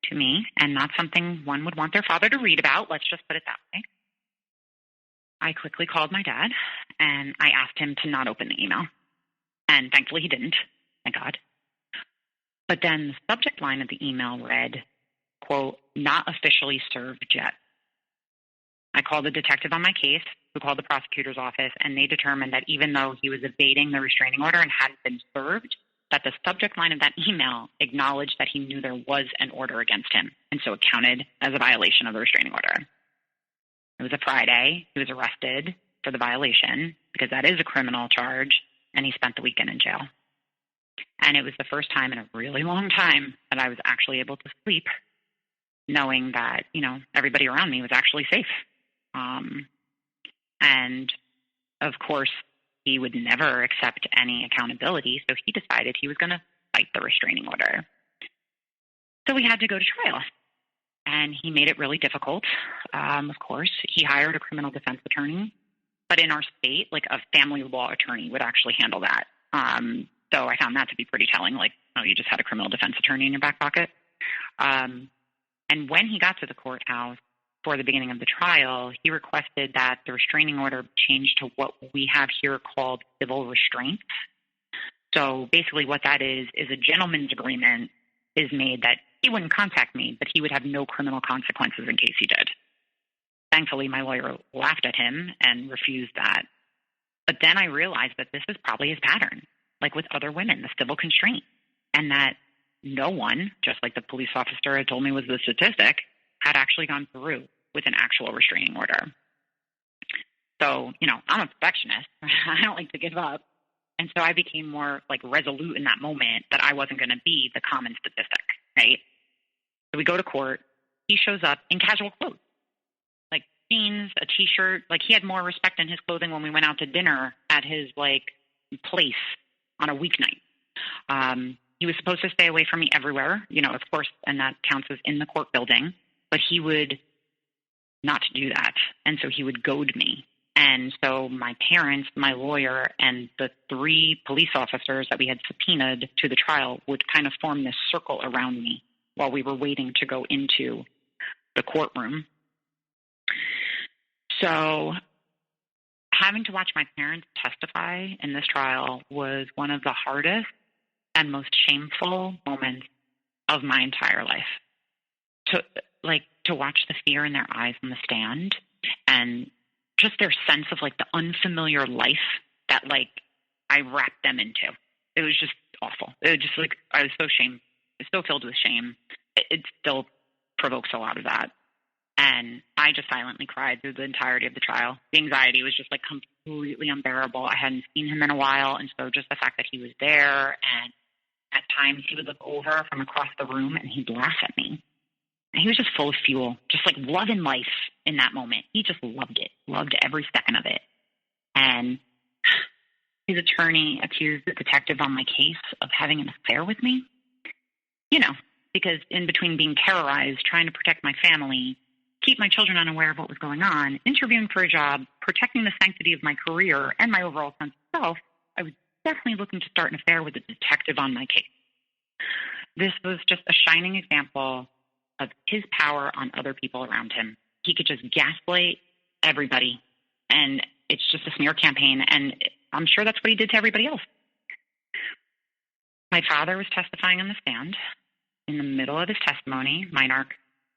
to me and not something one would want their father to read about. Let's just put it that way. I quickly called my dad, and I asked him to not open the email. And thankfully he didn't, thank God. But then the subject line of the email read, quote, not officially served yet. I called the detective on my case, who called the prosecutor's office, and they determined that even though he was evading the restraining order and hadn't been served, that the subject line of that email acknowledged that he knew there was an order against him, and so it counted as a violation of the restraining order. It was a Friday. He was arrested for the violation, because that is a criminal charge, and he spent the weekend in jail. And it was the first time in a really long time that I was actually able to sleep, knowing that, everybody around me was actually safe. And, of course, he would never accept any accountability, so he decided he was going to fight the restraining order. So we had to go to trial, and he made it really difficult. Of course, he hired a criminal defense attorney But in our state, like a family law attorney would actually handle that. So I found that to be pretty telling. Like, oh, you just had a criminal defense attorney in your back pocket. And when he got to the courthouse for the beginning of the trial, he requested that the restraining order change to what we have here called civil restraints. So basically what that is a gentleman's agreement is made that he wouldn't contact me, but he would have no criminal consequences in case he did. Thankfully, my lawyer laughed at him and refused that. But then I realized that this is probably his pattern, like with other women, the civil constraint, and that no one, just like the police officer had told me was the statistic, had actually gone through with an actual restraining order. So, I'm a perfectionist. I don't like to give up. And so I became more like resolute in that moment that I wasn't going to be the common statistic, right? So we go to court. He shows up in casual clothes, like jeans, a T-shirt. Like he had more respect in his clothing when we went out to dinner at his place on a weeknight. He was supposed to stay away from me everywhere, of course, and that counts as in the court building. But he would not do that, and so he would goad me. And so my parents, my lawyer, and the 3 police officers that we had subpoenaed to the trial would kind of form this circle around me while we were waiting to go into the courtroom. So having to watch my parents testify in this trial was one of the hardest and most shameful moments of my entire life. To watch the fear in their eyes on the stand and just their sense of the unfamiliar life that I wrapped them into. It was just awful. It was just I was so filled with shame. It still provokes a lot of that. And I just silently cried through the entirety of the trial. The anxiety was just completely unbearable. I hadn't seen him in a while. And so just the fact that he was there, and at times he would look over from across the room and he'd laugh at me. And he was just full of fuel, just loving life in that moment. He just loved it, loved every second of it. And his attorney accused the detective on my case of having an affair with me. Because in between being terrorized, trying to protect my family, keep my children unaware of what was going on, interviewing for a job, protecting the sanctity of my career and my overall sense of self, I was definitely looking to start an affair with the detective on my case. This was just a shining example of his power on other people around him. He could just gaslight everybody, and it's just a smear campaign, and I'm sure that's what he did to everybody else. My father was testifying on the stand. In the middle of his testimony, my narc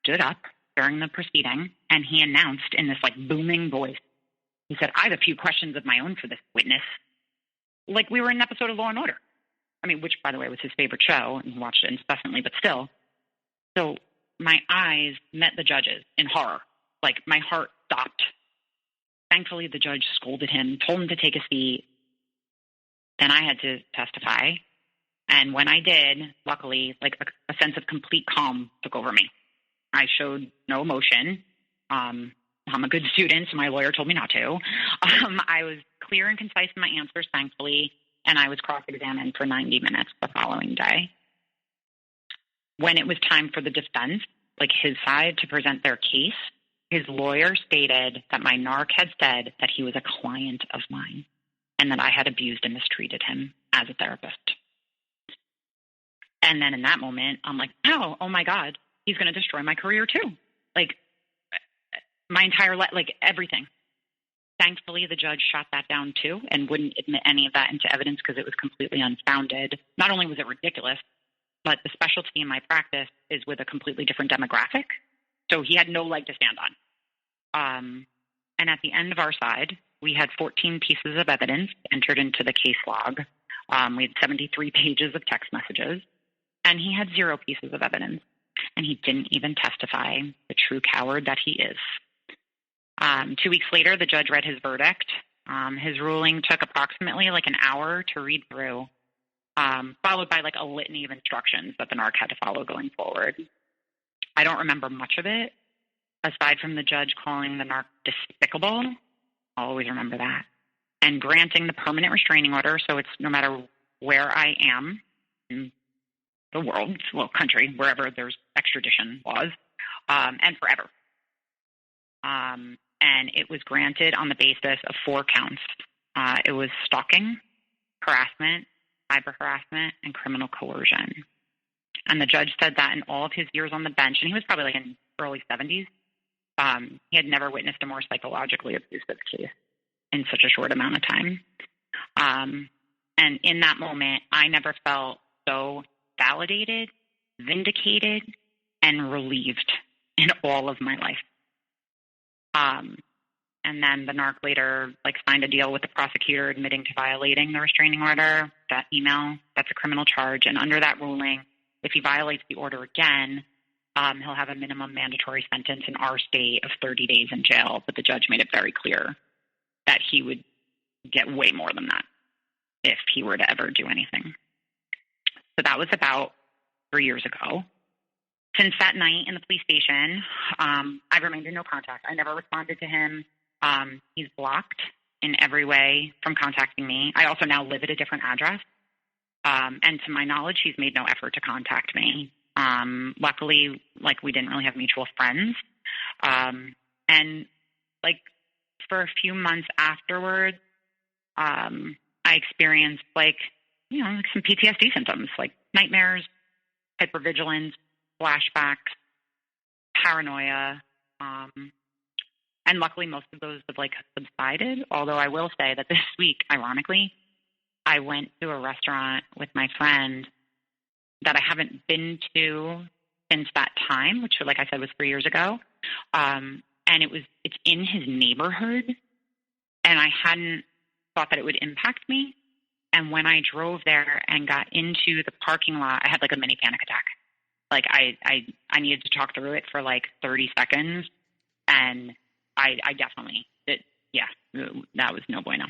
stood up during the proceeding, and he announced in this booming voice, he said, "I have a few questions of my own for this witness." Like we were in an episode of Law & Order. Which, by the way, was his favorite show, and he watched it incessantly, but still. So my eyes met the judge's in horror. My heart stopped. Thankfully, the judge scolded him, told him to take a seat. Then I had to testify. And when I did, luckily, a sense of complete calm took over me. I showed no emotion. I'm a good student, so my lawyer told me not to. I was clear and concise in my answers, thankfully, and I was cross-examined for 90 minutes the following day. When it was time for the defense, his side, to present their case, his lawyer stated that my narc had said that he was a client of mine and that I had abused and mistreated him as a therapist. And then in that moment, I'm like, oh my God, he's going to destroy my career too. My entire life, everything. Thankfully, the judge shot that down too and wouldn't admit any of that into evidence because it was completely unfounded. Not only was it ridiculous, but the specialty in my practice is with a completely different demographic. So he had no leg to stand on. And at the end of our side, we had 14 pieces of evidence entered into the case log. We had 73 pages of text messages, and he had 0 pieces of evidence. And he didn't even testify, the true coward that he is. 2 weeks later, the judge read his verdict. His ruling took approximately an hour to read through, followed by a litany of instructions that the narc had to follow going forward. I don't remember much of it, aside from the judge calling the narc despicable. I'll always remember that. And granting the permanent restraining order, so it's no matter where I am in the world, country, wherever there's extradition laws, and forever. and it was granted on the basis of 4 counts. It was stalking, harassment, cyber harassment, and criminal coercion. And the judge said that in all of his years on the bench, and he was probably like in early 70s, he had never witnessed a more psychologically abusive case in such a short amount of time. And in that moment, I never felt so validated, vindicated, and relieved in all of my life. And then the narc later signed a deal with the prosecutor admitting to violating the restraining order, that email, that's a criminal charge. And under that ruling, if he violates the order again, he'll have a minimum mandatory sentence in our state of 30 days in jail. But the judge made it very clear that he would get way more than that if he were to ever do anything. So that was about 3 years ago. Since that night in the police station, I've remained in no contact. I never responded to him. He's blocked in every way from contacting me. I also now live at a different address. And to my knowledge, he's made no effort to contact me. Luckily, we didn't really have mutual friends. And for a few months afterwards, I experienced some PTSD symptoms, like nightmares, hypervigilance, flashbacks, paranoia. And luckily, most of those have subsided. Although I will say that this week, ironically, I went to a restaurant with my friend that I haven't been to since that time, which, like I said, was 3 years ago. And it's in his neighborhood, and I hadn't thought that it would impact me. And when I drove there and got into the parking lot, I had a mini panic attack. I needed to talk through it for 30 seconds, and I definitely did. Yeah, that was no bueno.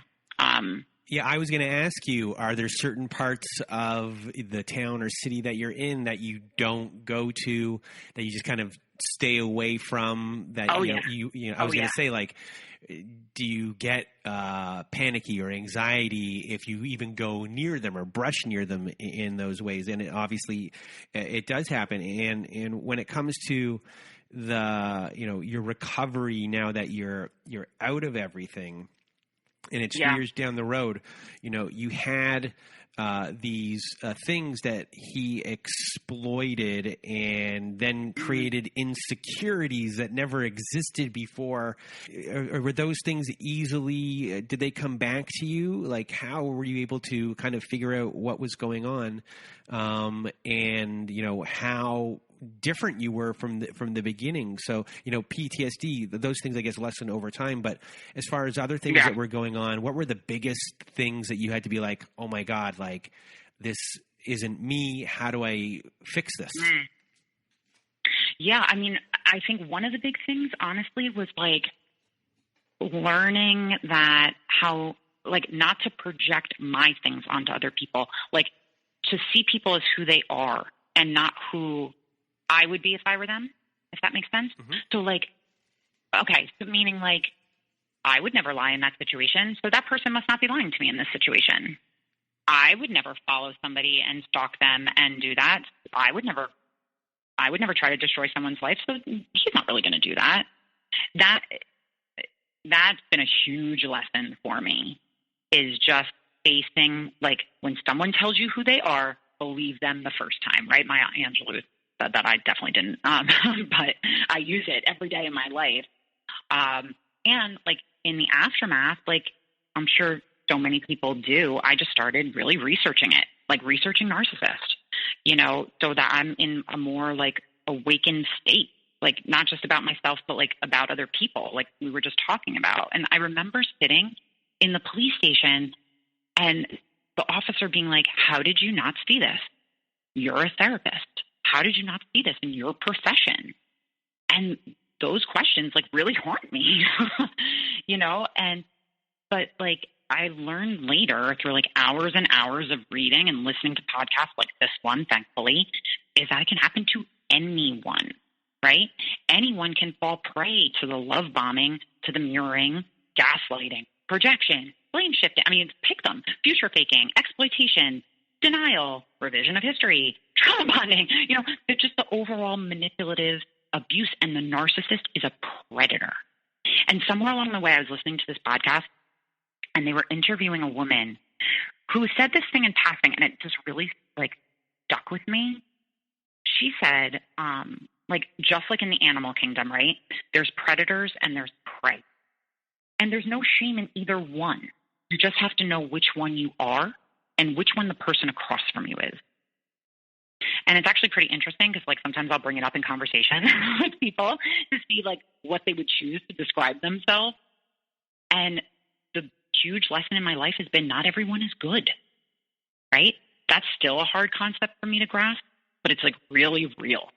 Yeah, I was going to ask you, are there certain parts of the town or city that you're in that you don't go to, that you just kind of stay away from? That I was going to say, do you get panicky or anxiety if you even go near them or brush near them in those ways? And obviously, it does happen. And when it comes to your recovery now that you're out of everything, and it's years down the road, you had these things that he exploited and then created insecurities that never existed before. Or were those things easily, did they come back to you? How were you able to kind of figure out what was going on? And how different you were from the beginning. So, PTSD, those things, I guess, lessen over time. But as far as other things that were going on, what were the biggest things that you had to be like, oh my God, this isn't me. How do I fix this? Yeah. I mean, I think one of the big things, honestly, was learning that how, not to project my things onto other people, to see people as who they are and not who I would be if I were them, if that makes sense. Mm-hmm. So meaning I would never lie in that situation. So that person must not be lying to me in this situation. I would never follow somebody and stalk them and do that. I would never try to destroy someone's life. So he's not really going to do that. That's been a huge lesson for me, is just facing, when someone tells you who they are, believe them the first time, right? My Aunt Angela said that. I definitely didn't, but I use it every day in my life. And in the aftermath, I'm sure so many people do, I just started really researching it, researching Narcissist, so that I'm in a more awakened state, not just about myself, but about other people, we were just talking about. And I remember sitting in the police station and the officer being like, how did you not see this? You're a therapist. How did you not see this in your profession? And those questions really haunt me, but I learned later through hours and hours of reading and listening to podcasts like this one, thankfully, is that it can happen to anyone, right? Anyone can fall prey to the love bombing, to the mirroring, gaslighting, projection, blame shifting. I mean, pick them: future faking, exploitation, denial, revision of history, trauma bonding. It's just the overall manipulative abuse. And the narcissist is a predator. And somewhere along the way, I was listening to this podcast, and they were interviewing a woman who said this thing in passing, and it just really like stuck with me. She said, like, just like in the animal kingdom, right? There's predators and there's prey. And there's no shame in either one. You just have to know which one you are and which one the person across from you is. And it's actually pretty interesting because, like, sometimes I'll bring it up in conversation with people to see, like, what they would choose to describe themselves. And the huge lesson in my life has been not everyone is good, right? That's still a hard concept for me to grasp, but it's, like, really real.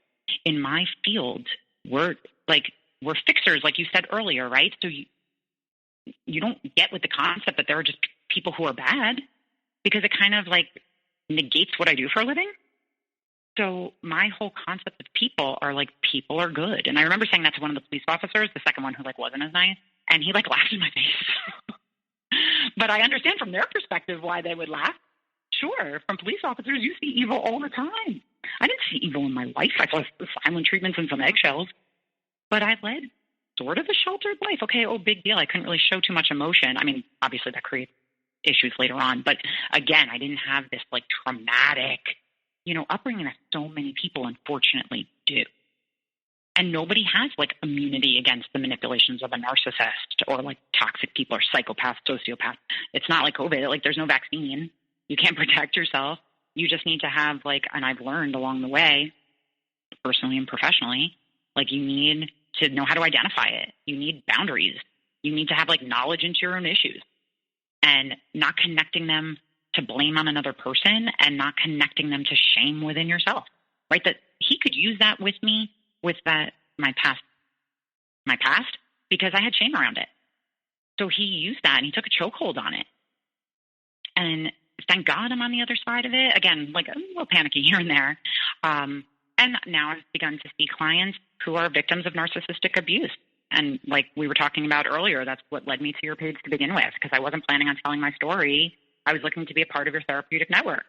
In my field, we're fixers, like you said earlier, right? So you don't get with the concept that there are just people who are bad because it kind of, like, negates what I do for a living. So my whole concept of people are like, people are good. And I remember saying that to one of the police officers, the second one who like wasn't as nice, and he like laughed in my face. But I understand from their perspective why they would laugh. Sure, from police officers, you see evil all the time. I didn't see evil in my life. I saw silent treatments and some eggshells. But I led sort of a sheltered life. Okay, big deal. I couldn't really show too much emotion. I mean, obviously that creates issues later on. But again, I didn't have this like traumatic, upbringing that so many people unfortunately do. And nobody has like immunity against the manipulations of a narcissist or like toxic people or psychopaths, sociopaths. It's not like COVID. Like there's no vaccine. You can't protect yourself. You just need to have like, and I've learned along the way, personally and professionally, like you need to know how to identify it. You need boundaries. You need to have like knowledge into your own issues and not connecting them to blame on another person and not connecting them to shame within yourself, right? That he could use that with me, with that, my past, because I had shame around it. So he used that and he took a chokehold on it. And thank God I'm on the other side of it. Again, like a little panicky here and there. And now I've begun to see clients who are victims of narcissistic abuse. And like we were talking about earlier, that's what led me to your page to begin with, because I wasn't planning on telling my story. I was looking to be a part of your therapeutic network.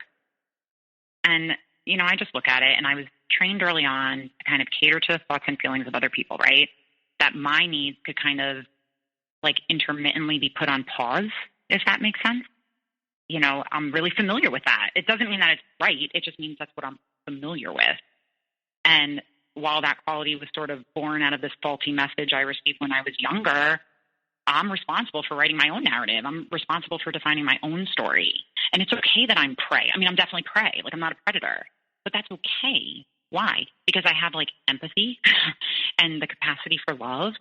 And, I just look at it, and I was trained early on to kind of cater to the thoughts and feelings of other people, right? That my needs could kind of like intermittently be put on pause, if that makes sense. I'm really familiar with that. It doesn't mean that it's right. It just means that's what I'm familiar with. And while that quality was sort of born out of this faulty message I received when I was younger, I'm responsible for writing my own narrative. I'm responsible for defining my own story. And it's okay that I'm prey. I mean, I'm definitely prey. Like, I'm not a predator. But that's okay. Why? Because I have, like, empathy and the capacity for love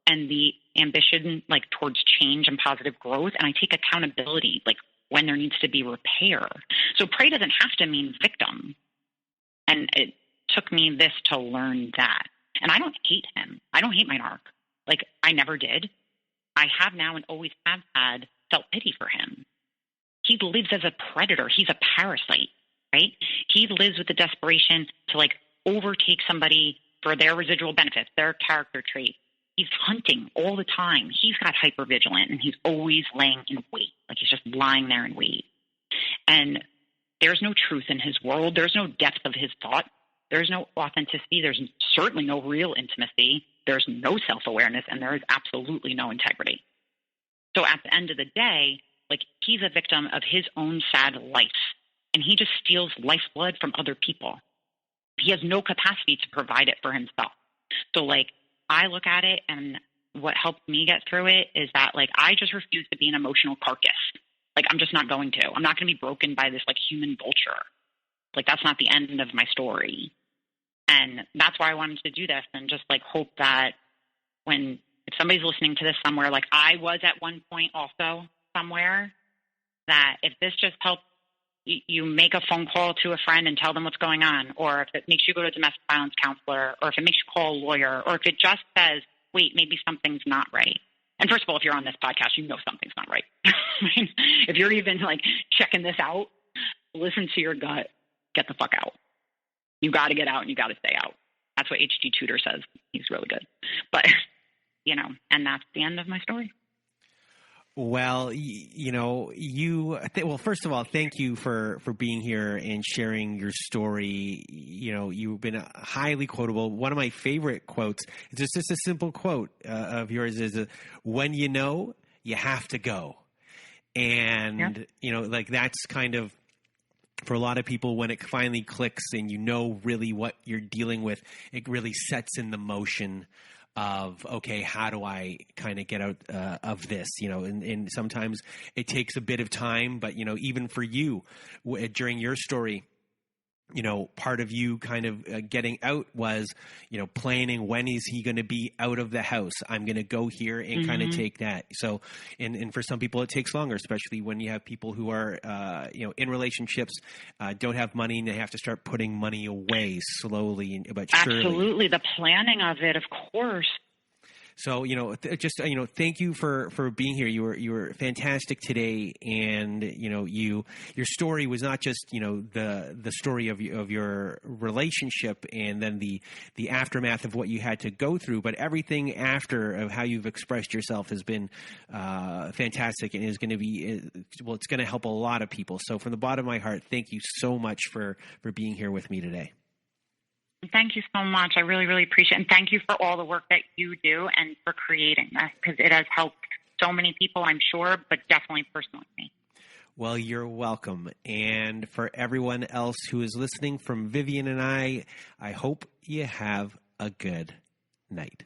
and the ambition, like, towards change and positive growth. And I take accountability, like, when there needs to be repair. So prey doesn't have to mean victim. And it took me this to learn that. And I don't hate him. I don't hate my narc. Like, I never did. I have now and always have had self-pity for him. He lives as a predator. He's a parasite, right? He lives with the desperation to like overtake somebody for their residual benefits, their character trait. He's hunting all the time. He's got hypervigilant and he's always laying in wait. Like he's just lying there in wait. And there's no truth in his world. There's no depth of his thought. There's no authenticity. There's certainly no real intimacy. There's no self-awareness, and there is absolutely no integrity. So at the end of the day, like he's a victim of his own sad life, and he just steals lifeblood from other people. He has no capacity to provide it for himself. So like I look at it, and what helped me get through it is that like I just refuse to be an emotional carcass. Like I'm just not going to. I'm not going to be broken by this like human vulture. Like that's not the end of my story. And that's why I wanted to do this and just like hope that if somebody's listening to this somewhere, like I was at one point also somewhere, that if this just helps you make a phone call to a friend and tell them what's going on, or if it makes you go to a domestic violence counselor, or if it makes you call a lawyer, or if it just says, wait, maybe something's not right. And first of all, if you're on this podcast, you know something's not right. If you're even like checking this out, listen to your gut, get the fuck out. You got to get out and you got to stay out. That's what H.G. Tudor says. He's really good. But, and that's the end of my story. Well, well, first of all, thank you for being here and sharing your story. You've been highly quotable. One of my favorite quotes, it's just a simple quote of yours is, when you know, you have to go. And, like that's kind of, for a lot of people, when it finally clicks and you know really what you're dealing with, it really sets in the motion of, okay, how do I kind of get out of this, and sometimes it takes a bit of time, but, even for you during your story, part of you kind of getting out was, planning, when is he going to be out of the house? I'm going to go here and kind of take that. So, and for some people it takes longer, especially when you have people who are, in relationships, don't have money and they have to start putting money away slowly, but surely. Absolutely. The planning of it, of course. So, thank you for being here. You were fantastic today. And, your story was not just, the story of your relationship and then the aftermath of what you had to go through, but everything after of how you've expressed yourself has been fantastic and is going to be, it's going to help a lot of people. So from the bottom of my heart, thank you so much for being here with me today. Thank you so much. I really, really appreciate it. And thank you for all the work that you do and for creating this, because it has helped so many people, I'm sure, but definitely personally me. Well, you're welcome. And for everyone else who is listening, from Vivian and I hope you have a good night.